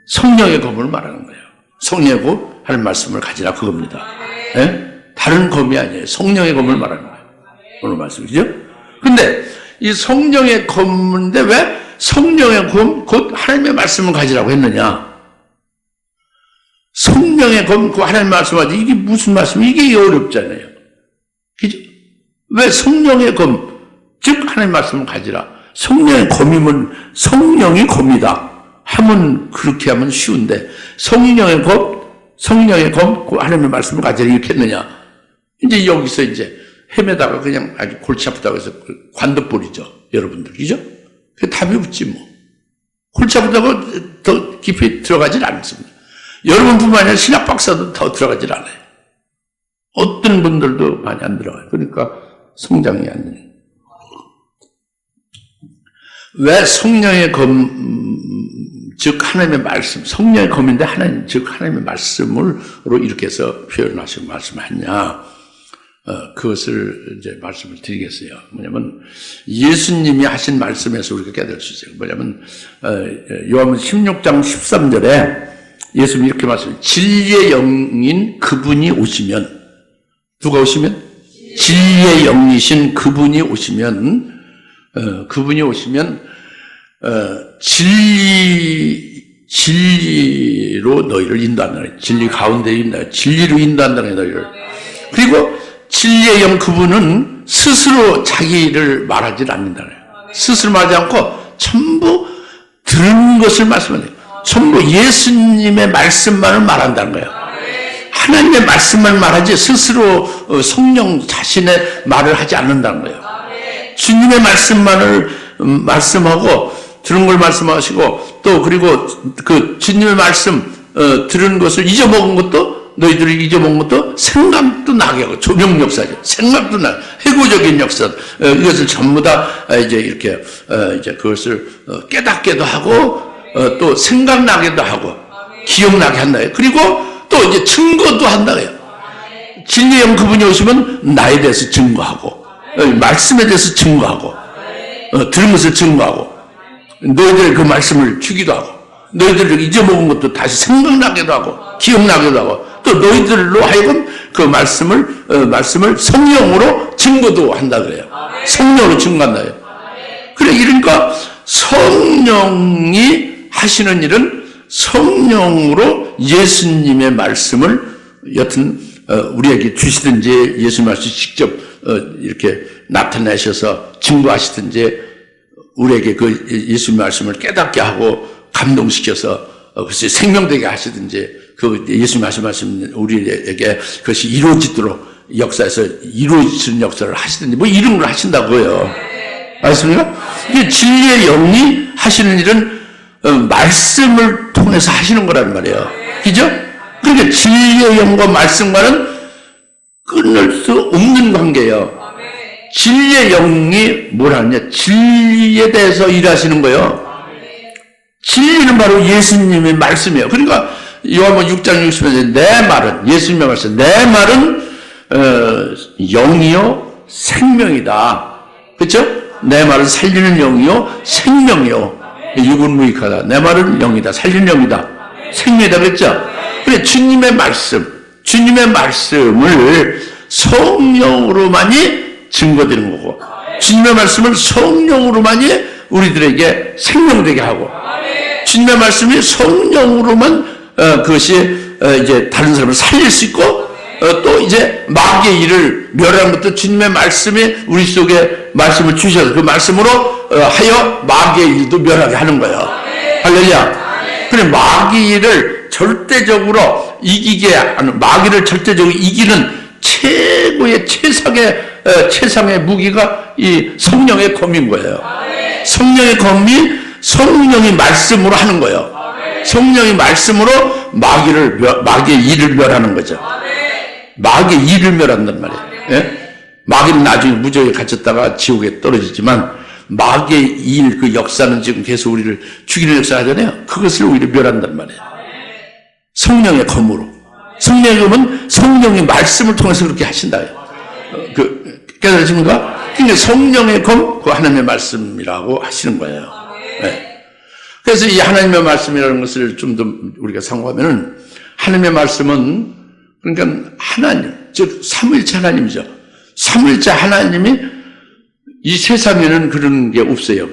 성령의 검을 말하는 거예요. 성령의 검, 하는 말씀을 가지라, 그겁니다. 다른 검이 아니에요. 성령의 검을 말하는 거예요. 오늘 말씀이죠? 근데, 이 성령의 검인데 왜 성령의 검, 곧 하나님의 말씀을 가지라고 했느냐? 성령의 검, 그 하나님의 말씀을 가지고 이게 무슨 말씀이에요? 이게 어렵잖아요. 그죠? 왜 성령의 검, 즉 하나님의 말씀을 가지라. 성령의 검이면 성령이 검이다. 하면 그렇게 하면 쉬운데 성령의 검, 그 하나님의 말씀을 가지라 이렇게 했느냐? 이제 여기서 이제 헤매다가 그냥 아주 골치 아프다고 해서 관둬버리죠. 여러분들. 그죠? 그 답이 없지 뭐. 골치 아프다고 더 깊이 들어가질 않습니다. 여러분뿐만 아니라 신학 박사도 더 들어가질 않아요. 어떤 분들도 많이 안 들어가요. 그러니까 성장이 안 돼요. 왜 성령의 검, 즉 하나님의 말씀, 성령의 검인데 하나님, 즉 하나님의 말씀으로 이렇게 해서 표현하시고 말씀하냐. 그것을 이제 말씀을 드리겠어요. 뭐냐면 예수님이 하신 말씀에서 우리가 깨달을 수 있어요. 뭐냐면 요한복음 16장 13절에 예수님이 이렇게 말씀해요. 진리의 영인 그분이 오시면, 누가 오시면? 진리의 영이신 그분이 오시면, 진리로 너희를 인도한다. 진리 가운데 인도한다. 진리로 인도한다. 너희를. 그리고 진리의 영 그분은 스스로 자기를 말하지 않는다. 스스로 말하지 않고 전부 들은 것을 말씀하는 거예요. 전부 예수님의 말씀만을 말한다는 거예요. 하나님의 말씀만 말하지 스스로 성령 자신의 말을 하지 않는다는 거예요. 주님의 말씀만을 말씀하고 들은 걸 말씀하시고 또 그리고 그 주님의 말씀 들은 것을 잊어먹은 것도 너희들이 잊어먹은 것도 생각도 나게 하고 조명 역사죠. 생각도 나 해고적인 역사 이것을 전부 다 이제 이렇게 이제 그것을 깨닫게도 하고 또 생각나게도 하고 기억나게 한다요. 그리고 또 이제 증거도 한다고요. 진리의 영 그분이 오시면 나에 대해서 증거하고 말씀에 대해서 증거하고 들은 것을 증거하고 너희들 그 말씀을 주기도 하고 너희들 잊어먹은 것도 다시 생각나게도 하고 기억나게도 하고 또 너희들로 하여금 그 말씀을 성령으로 증거도 한다 그래요. 성령으로 증거한다 그래요. 그래 이러니까 성령이 하시는 일은 성령으로 예수님의 말씀을 여튼 우리에게 주시든지 예수님 말씀 직접 이렇게 나타내셔서 증거하시든지 우리에게 그 예수님 말씀을 깨닫게 하고 감동시켜서 그것이 생명되게 하시든지 그 예수님 말씀 우리에게 그것이 이루어지도록 역사에서 이루어지는 역사를 하시든지 뭐 이런 걸 하신다고요. 알겠습니까? 진리의 영이 하시는 일은 말씀을 통해서 하시는 거란 말이에요. 그죠? 그러니까 진리의 영과 말씀과는 끊을 수 없는 관계예요. 진리의 영이 뭘 하느냐? 진리에 대해서 일하시는 거예요. 진리는 바로 예수님의 말씀이에요. 그러니까 요한복음 6장 60절에 내 말은 예수님의 말씀, 내 말은 영이요 생명이다. 그렇죠? 내 말은 살리는 영이요 생명이요. 유분무익하다. 내 말은 영이다. 살리는 영이다. 생명이다. 그랬죠? 그래 주님의 말씀을 성령으로만이 증거되는 거고 주님의 말씀을 성령으로만이 우리들에게 생명되게 하고 주님의 말씀이 성령으로만 그것이 이제 다른 사람을 살릴 수 있고 또 이제 마귀의 일을 멸하는 것도 주님의 말씀이 우리 속에 말씀을 주셔서 그 말씀으로 하여 마귀의 일도 멸하게 하는 거예요. 할렐루야. 그래 마귀의 일을 절대적으로 이기게 하는 마귀를 절대적으로 이기는 최고의 최상의 무기가 이 성령의 검인 거예요. 성령의 검이 성령이 말씀으로 하는 거예요. 성령이 말씀으로 마귀의 일을 멸하는 거죠. 마귀의 일을 멸한단 말이에요. 예? 마귀는 나중에 무저에 갇혔다가 지옥에 떨어지지만 마귀의 일 그 역사는 지금 계속 우리를 죽이는 역사를 하잖아요. 그것을 오히려 멸한단 말이에요. 성령의 검으로. 성령의 검은 성령의 말씀을 통해서 그렇게 하신다. 깨달으십니까? 그러니까 성령의 검, 그 하나님의 말씀이라고 하시는 거예요. 네. 그래서 이 하나님의 말씀이라는 것을 좀 더 우리가 상고하면은 하나님의 말씀은 그러니까 하나님, 즉 삼위일체 하나님이죠. 삼위일체 하나님이 이 세상에는 그런 게 없어요.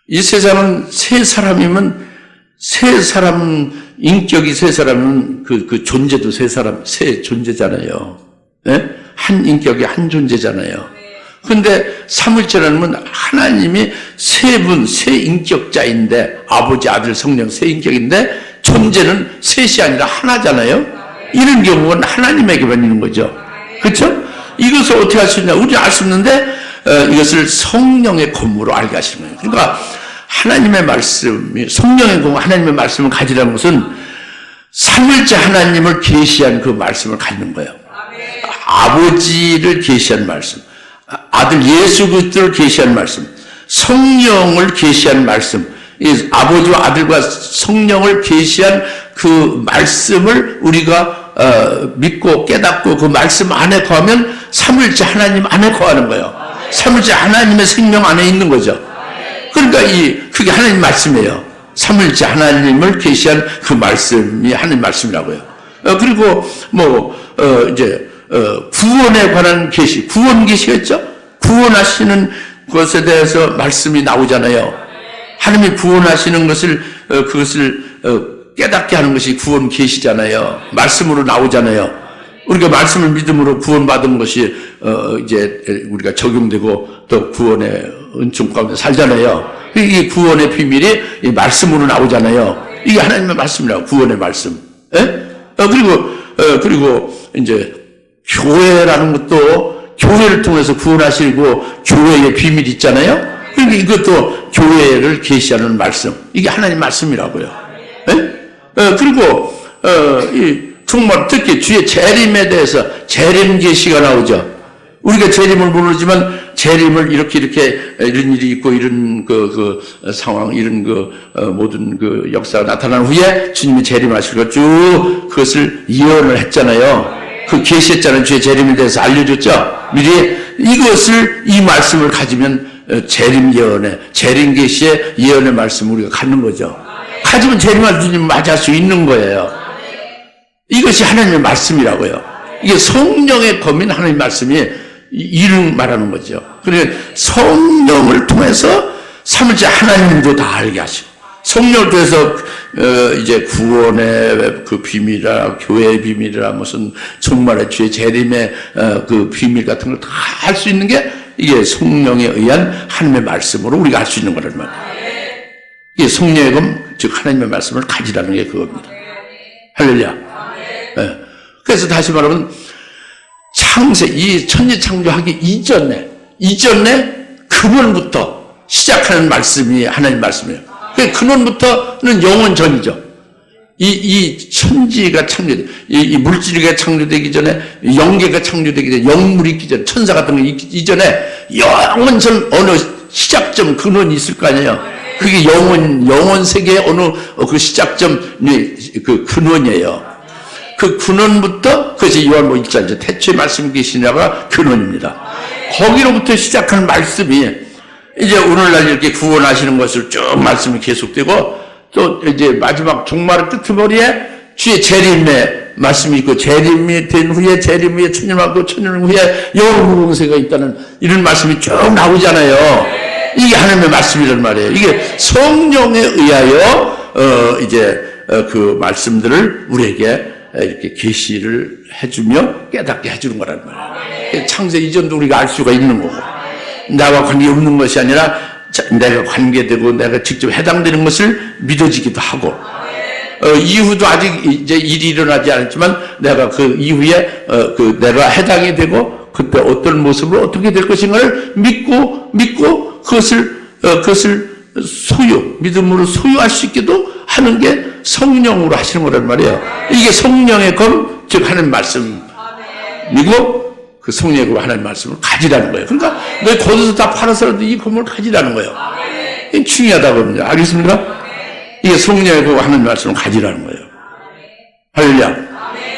이 세상은 세 사람이면 세 사람 인격이 세 사람은 그 존재도 세 존재잖아요. 네? 한 인격이 한 존재잖아요. 근데 삼위일체라는 건 하나님이 세 인격자인데 아버지, 아들, 성령 세 인격인데 존재는 셋이 아니라 하나잖아요. 이런 경우는 하나님에게만 있는 거죠. 그렇죠? 이것을 어떻게 할 수 있냐? 우리는 알 수 없는데 이것을 성령의 검으로 알게 하시는 거예요. 그러니까 하나님의 말씀이 성령의 검, 하나님의 말씀을 가지라는 것은 삼위일체 하나님을 계시한 그 말씀을 갖는 거예요. 아버지를 계시한 말씀, 아들 예수 그리스도를 계시한 말씀, 성령을 계시한 말씀, 이 아버지와 아들과 성령을 계시한 그 말씀을 우리가 믿고 깨닫고 그 말씀 안에 거하면 삼일째 하나님 안에 거하는 거예요. 삼일째 하나님의 생명 안에 있는 거죠. 그러니까 그게 하나님 말씀이에요. 삼일째 하나님을 계시한 그 말씀이 하나님 말씀이라고요. 그리고 이제 구원에 관한 계시, 구원 계시가 있죠. 구원하시는 것에 대해서 말씀이 나오잖아요. 하나님이 구원하시는 것을 그것을 깨닫게 하는 것이 구원 계시잖아요. 말씀으로 나오잖아요. 우리가 말씀을 믿음으로 구원받은 것이 이제 우리가 적용되고 또 구원의 은총 가운데 살잖아요. 이 구원의 비밀이 이 말씀으로 나오잖아요. 이게 하나님의 말씀이라고, 구원의 말씀. 예? 그리고 이제 교회라는 것도 교회를 통해서 구원하시고 교회의 비밀이 있잖아요. 그러니까 이것도 교회를 계시하는 말씀. 이게 하나님 말씀이라고요. 예? 그리고 정말 특히 주의 재림에 대해서 재림 계시가 나오죠. 우리가 재림을 모르지만 재림을 이렇게 이런 일이 있고 이런 그 상황, 이런 모든 그 역사가 나타난 후에 주님이 재림하실 것 쭉 그것을 예언을 했잖아요. 그 계시했잖아요. 주의 재림에 대해서 알려줬죠. 미리 이것을, 이 말씀을 가지면 재림 예언의, 재림 계시의 예언의 말씀을 우리가 갖는 거죠. 가지면 재림할 주님 맞이할 수 있는 거예요. 이것이 하나님의 말씀이라고요. 이게 성령의 검인 하나님의 말씀이 이름 말하는 거죠. 그래 성령을 통해서 삼위일체 하나님도 다 알게 하시고, 성령을 통해서 이제 구원의 그 비밀이라, 교회의 비밀이라, 무슨 정말의 주의 재림의 그 비밀 같은 걸 다 할 수 있는 게 이게 성령에 의한 하나님의 말씀으로 우리가 할 수 있는 거란 말이에요. 이게 성령의 검, 즉 하나님의 말씀을 가지라는 게 그겁니다. 할렐루야. 네. 그래서 다시 말하면 창세, 이 천지 창조하기 이전에 근원부터 시작하는 말씀이 하나님 말씀이에요. 그 근원부터는 영원 전이죠. 이 천지가 창조돼, 이 물질이 창조되기 전에, 영계가 창조되기 전에, 영물이 있기 전에, 천사 같은 거 있기 전에 영원 전 어느 시작점 근원이 있을 거 아니에요. 그게 영원 세계의 어느 그 시작점이 그 근원이에요. 그 근원부터, 그것이 요한복음 1장 태초에 말씀이 계시냐가 근원입니다. 거기로부터 시작하는 말씀이 이제 오늘날 이렇게 구원하시는 것을 쭉 말씀이 계속되고, 또 이제 마지막 종말의 끄트머리에 주의 재림의 말씀이 있고, 재림이 된 후에 재림 후에 천년하고 천년 후에 영원무궁세가 있다는 이런 말씀이 쭉 나오잖아요. 이게 하나님의 말씀이란 말이에요. 이게 성령에 의하여 이제 그 말씀들을 우리에게 이렇게 계시를 해주며 깨닫게 해주는 거란 말이에요. 창세 이전도 우리가 알 수가 있는 거고, 나와 관계없는 것이 아니라 내가 관계되고 내가 직접 해당되는 것을 믿어지기도 하고, 이후도 아직 이제 일이 일어나지 않았지만 내가 그 이후에 내가 해당이 되고 그때 어떤 모습으로 어떻게 될 것인가를 믿고 그것을 믿음으로 소유할 수 있게도 하는 게 성령으로 하시는 거란 말이에요. 이게 성령의 검, 즉 하는 말씀이고, 그 성령의 검 하나님 말씀을 가지라는 거예요. 그러니까 너희 겉에서 다 팔아서라도 이 검을 가지라는 거예요. 이게 중요하다고 합니다. 알겠습니까? 이게 성령의 검 하나님 말씀을 가지라는 거예요. 할렐루야.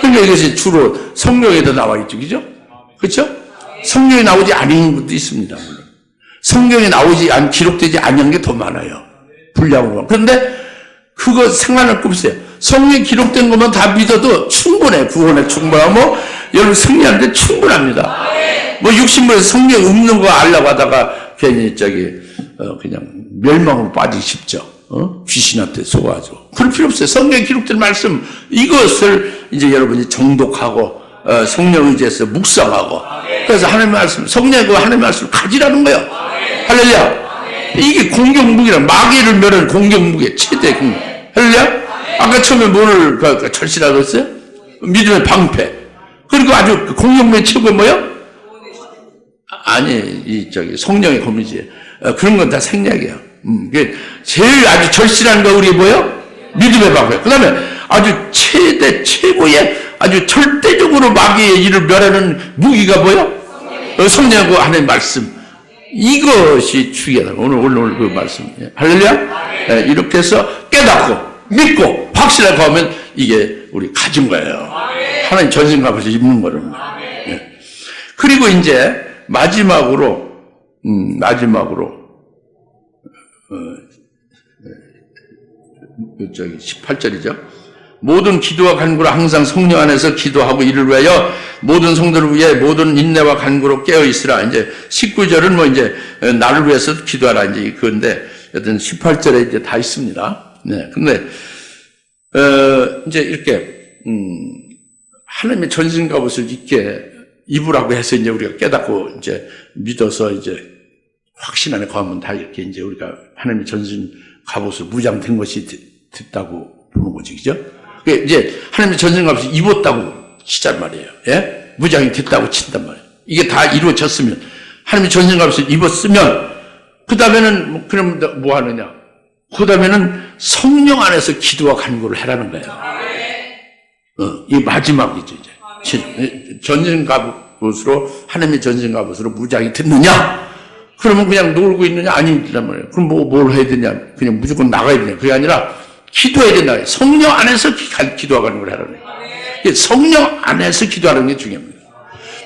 그러니까 이것이 주로 성령에도 나와 있죠. 그죠? 그렇죠? 성령이 나오지 않은 것도 있습니다. 물론. 성경에 기록되지 않은 게 더 많아요. 분량으로. 그런데 그거 생각할 거 없어요. 성경에 기록된 것만 다 믿어도 충분해. 구원에 충분하고, 여러분 승리하는데 충분합니다. 뭐 육신물에 성경 없는 거 알려고 하다가 괜히 그냥 멸망으로 빠지기 쉽죠. 귀신한테 속아가지고. 그럴 필요 없어요. 성경에 기록된 말씀, 이것을 이제 여러분이 정독하고, 성령 의지해서 묵상하고, 그래서 하나님의 말씀, 성령의 하나님의 말씀을 가지라는 거예요. 할렐루야. 이게 공격무기라, 마귀를 멸하는 공격무기, 최대 공격. 할렐루야. 아까 처음에 뭐를 철시라고 했어요? 믿음의 방패. 그리고 아주 공격무기 최고가 뭐예요? 아니, 성령의 검이지. 그런 건 다 생략이에요. 제일 아주 절실한 거 우리 뭐예요? 믿음의 방패. 그 다음에 아주 최고의 아주 절대적으로 마귀의 일을 멸하는 무기가 뭐예요? 성령하고 하나님의 말씀. 이것이 중요하다. 오늘 그 말씀. 할렐루야? 이렇게 해서 깨닫고, 믿고, 확실하게 하면 이게 우리 가진 거예요. 하나님 전신갑옷을 입는 거는. 그리고 이제 마지막으로, 저기 18절이죠. 모든 기도와 간구로 항상 성령 안에서 기도하고 이를 위하여 모든 성도를 위해 모든 인내와 간구로 깨어 있으라. 이제 19절은 뭐 이제 나를 위해서 기도하라 이제 그건데 여튼 18절에 이제 다 있습니다. 네. 근데 이제 이렇게 하나님의 전신갑옷을 입으라고 해서 이제 우리가 깨닫고 이제 믿어서 이제 확신 안에 거하면 다 이렇게 이제 우리가 하나님의 전신갑옷을 무장된 것이 됐다고 보는 거지, 그죠? 이제 하나님의 전신갑옷을 입었다고 치단 말이에요. 예? 무장이 됐다고 친단 말이에요. 이게 다 이루어졌으면 하나님의 전신갑옷을 입었으면 그 다음에는 그럼 뭐 하느냐? 그 다음에는 성령 안에서 기도와 간구를 해라는 거예요. 이게 마지막이죠, 이제. 전신갑옷으로 하나님의 전신갑옷으로 무장이 됐느냐? 그러면 그냥 놀고 있느냐? 아니란 말이에요. 그럼 뭘 해야 되냐? 그냥 무조건 나가야 되냐? 그게 아니라 기도해야 된다. 성령 안에서 기도하는 걸 하라는 거예요. 성령 안에서 기도하는 게 중요합니다.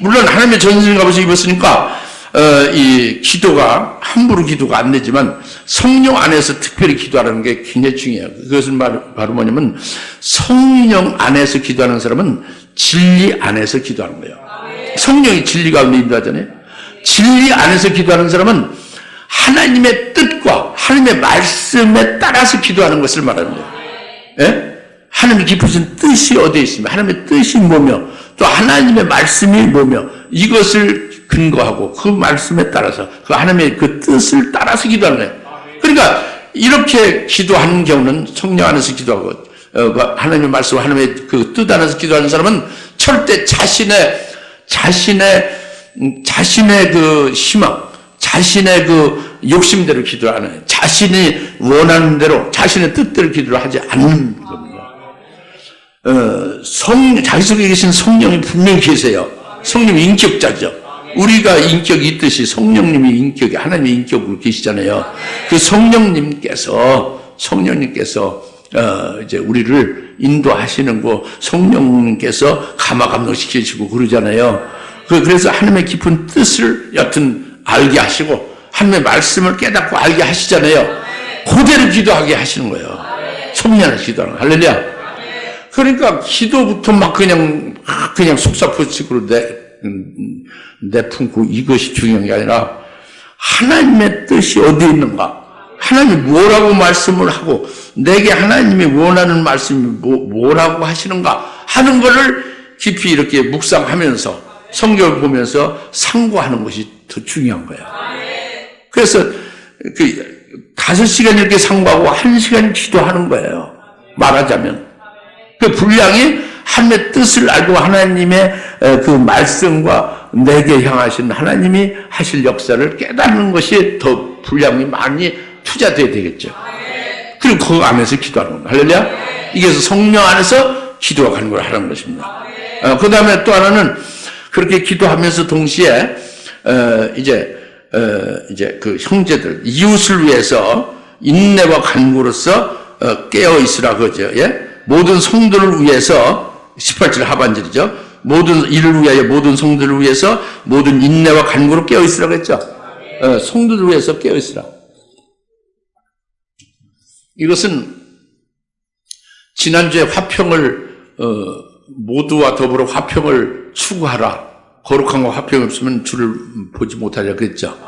물론 하나님의 전신갑옷을 입었으니까 이 기도가 함부로 기도가 안 되지만 성령 안에서 특별히 기도하는 게 굉장히 중요해요. 그것은 바로 뭐냐면 성령 안에서 기도하는 사람은 진리 안에서 기도하는 거예요. 성령이 진리 가운데 인도하잖아요. 진리 안에서 기도하는 사람은 하나님의 뜻과 하나님의 말씀에 따라서 기도하는 것을 말하는 거예요. 예? 하나님의 깊으신 뜻이 어디에 있으며 하나님의 뜻이 뭐며 또 하나님의 말씀이 뭐며 이것을 근거하고 그 말씀에 따라서 그 하나님의 그 뜻을 따라서 기도하는 거예요. 그러니까 이렇게 기도하는 경우는 성령 안에서 기도하고 하나님의 말씀 하나님의 그 뜻 안에서 기도하는 사람은 절대 자신의 그 희망 자신의 그 욕심대로 기도를 안 해요. 자신이 원하는 대로 자신의 뜻대로 기도를 하지 않는 겁니다. 자기 속에 계신 성령이 분명히 계세요. 성령이 인격자죠. 우리가 인격이 있듯이 성령님이 인격이 하나님의 인격으로 계시잖아요. 그 성령님께서 이제 우리를 인도하시는 거 성령님께서 감화감동시키시고 그러잖아요. 그래서 하나님의 깊은 뜻을 여튼 알게 하시고 하나님의 말씀을 깨닫고 알게 하시잖아요. 그대로 기도하게 하시는 거예요. 성령 안에서 기도하는 거예요. 할렐루야. 그러니까 기도부터 막 그냥 속사포식으로 내품고 이것이 중요한 게 아니라 하나님의 뜻이 어디에 있는가? 하나님이 뭐라고 말씀을 하고 내게 하나님이 원하는 말씀이 뭐라고 하시는가 하는 거를 깊이 이렇게 묵상하면서 성경을 보면서 상고하는 것이 더 중요한 거예요. 그래서 5시간 이렇게 상고하고 1시간 기도하는 거예요. 말하자면 그 분량이 하나님의 뜻을 알고 하나님의 그 말씀과 내게 향하신 하나님이 하실 역사를 깨닫는 것이 더 분량이 많이 투자돼야 되겠죠. 그리고 그 안에서 기도하는 겁니다. 할렐루야. 이게 성령 안에서 기도가 가는 걸 하라는 것입니다. 그 다음에 또 하나는 그렇게 기도하면서 동시에 이제 그 형제들 이웃을 위해서 인내와 간구로서 깨어 있으라 그러죠. 예? 모든 성도를 위해서 18절 하반절이죠. 모든 이를 위하여 모든 성도를 위해서 모든 인내와 간구로 깨어 있으라고 했죠. 성도를 위해서 깨어 있으라. 이것은 지난주에 화평을 모두와 더불어 화평을 추구하라. 거룩한 거 화평이 없으면 주를 보지 못하려 그랬죠.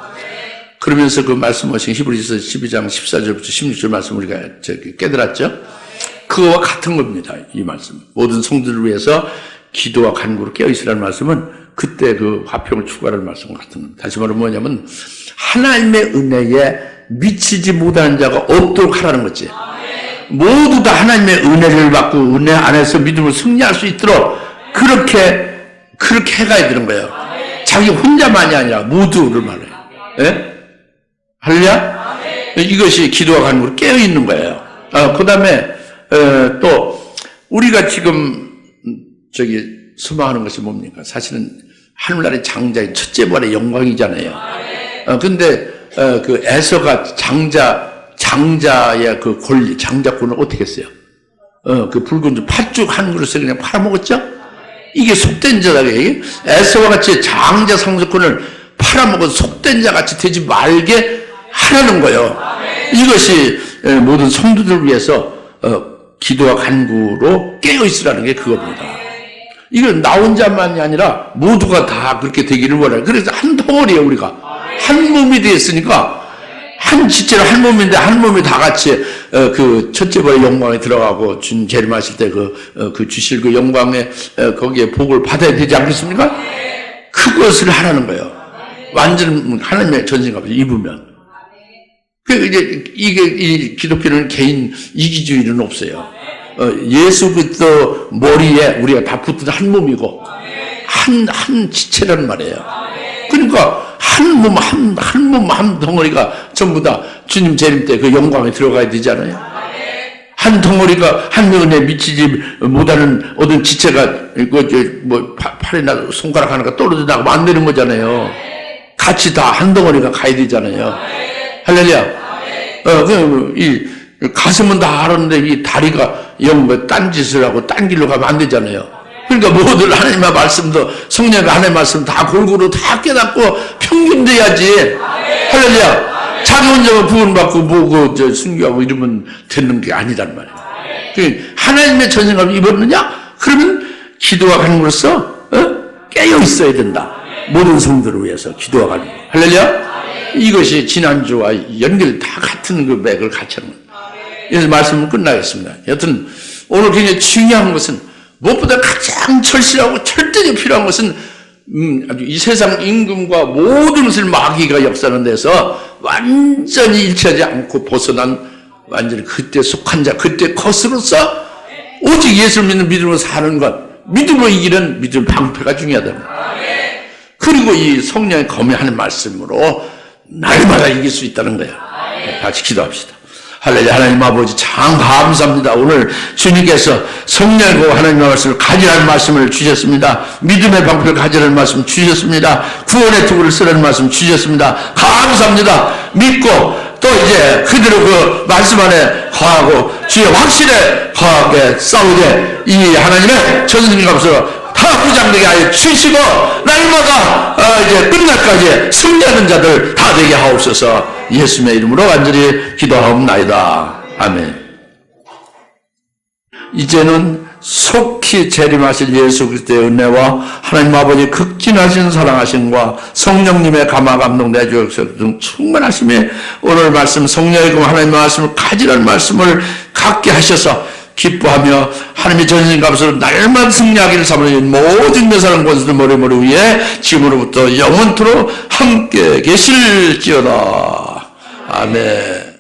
그러면서 그 말씀하신 히브리서 12장 14절부터 16절 말씀 우리가 깨달았죠. 그거와 같은 겁니다. 이 말씀. 모든 성도를 위해서 기도와 간구로 깨어있으라는 말씀은 그때 그 화평을 추구하라는 말씀과 같은 겁니다. 다시 말하면 뭐냐면 하나님의 은혜에 미치지 못하는 자가 없도록 하라는 거지. 모두 다 하나님의 은혜를 받고 은혜 안에서 믿음을 승리할 수 있도록 그렇게 해가야 되는 거예요. 자기 혼자만이 아니라 모두를 말해요. 예? 할렐루야? 이것이 기도와 간구로 깨어있는 거예요. 그 다음에 또 우리가 지금 소망하는 것이 뭡니까? 사실은 하늘나라의 장자인 첫째 부활의 영광이잖아요. 근데 그 에서가 장자의 그 권리, 장자권을 어떻게 했어요? 그 붉은 팥죽 한 그릇에 그냥 팔아먹었죠? 이게 속된 자다. 에서와 같이 장자 상속권을 팔아먹어서 속된 자 같이 되지 말게 하라는 거예요. 이것이 모든 성도들을 위해서 기도와 간구로 깨어있으라는 게 그겁니다. 이건 나 혼자만이 아니라 모두가 다 그렇게 되기를 원해요. 그래서 한 덩어리예요. 우리가 한 몸이 되었으니까 한 지체로 한 몸인데 한 몸이 다 같이 그 첫째 벌의 영광에 들어가고 주님 재림하실 때 그 주실 그 영광에 거기에 복을 받아야 되지 않겠습니까? 그것을 하라는 거예요. 완전 하나님의 전신갑을 입으면. 이제 이게 기독교는 개인 이기주의는 없어요. 예수 그리스도 머리에 우리가 다 붙은 한 몸이고 한 지체라는 말이에요. 그러니까 한 몸 한 덩어리가 전부 다 주님 재림 때 그 영광에 들어가야 되잖아요. 한 덩어리가 한 명에 미치지 못하는 어떤 지체가 뭐 팔이나 손가락 하나가 떨어져 나가면 안 되는 거잖아요. 같이 다 한 덩어리가 가야 되잖아요. 할렐루야. 이 가슴은 다 하는데 이 다리가 영 딴짓을 하고 딴 길로 가면 안 되잖아요. 그러니까 모든 하나님의 말씀도 성령의 하나님의 말씀 다 골고루 다 깨닫고 평균돼야지. 할렐루야. 자기 혼자만 구원받고 뭐그 순교하고 이러면 되는 게 아니란 말이에요. 하나님의 전생감을 입었느냐? 그러면 기도와 간구로서 깨어 있어야 된다. 모든 성도를 위해서 기도와 간구. 할렐루야. 이것이 지난주와 연결 다 같은 그 맥을 같이 하는 거예요. 그래서 말씀은 끝나겠습니다. 여튼 오늘 굉장히 중요한 것은 무엇보다 가장 절실하고 절대적으로 필요한 것은 아주 이 세상 임금과 모든 것을 마귀가 역사하는 데서 완전히 일치하지 않고 벗어난 완전히 그때 속한 자, 그때 것으로서 오직 예수를 믿는 믿음으로 사는 것, 믿음으로 이기는 믿음 방패가 중요하다. 그리고 이 성령의 검해하는 말씀으로 날마다 이길 수 있다는 거예요. 같이 기도합시다. 할렐루야. 하나님 아버지 참 감사합니다. 오늘 주님께서 성령이고 하나님의 말씀을 가지라는 말씀을 주셨습니다. 믿음의 방법을 가지라는 말씀 주셨습니다. 구원의 투구를 쓰라는 말씀 주셨습니다. 감사합니다. 믿고 또 이제 그대로 그 말씀 안에 거하고 주의 확신에 거하게 싸우되 이 하나님의 전승의 값으로 다 부장되게 하여 주시고 날마다 이제 끝날까지 승리하는 자들 다 되게 하옵소서. 예수님의 이름으로 간절히 기도하옵나이다. 아멘. 이제는 속히 재림하실 예수 그리스도의 은혜와 하나님 아버지 극진하신 사랑하심과 성령님의 감화 감동 내주 등 충만하심에 오늘 말씀 성령의 하나님의 말씀을 가지라는 말씀을 갖게 하셔서 기뻐하며 하나님의 전신값으로 날만 승리하기를 삼는 모든 여사람 권수들 머리머리 위에 지금으로부터 영원토록 함께 계실지어다. 아멘.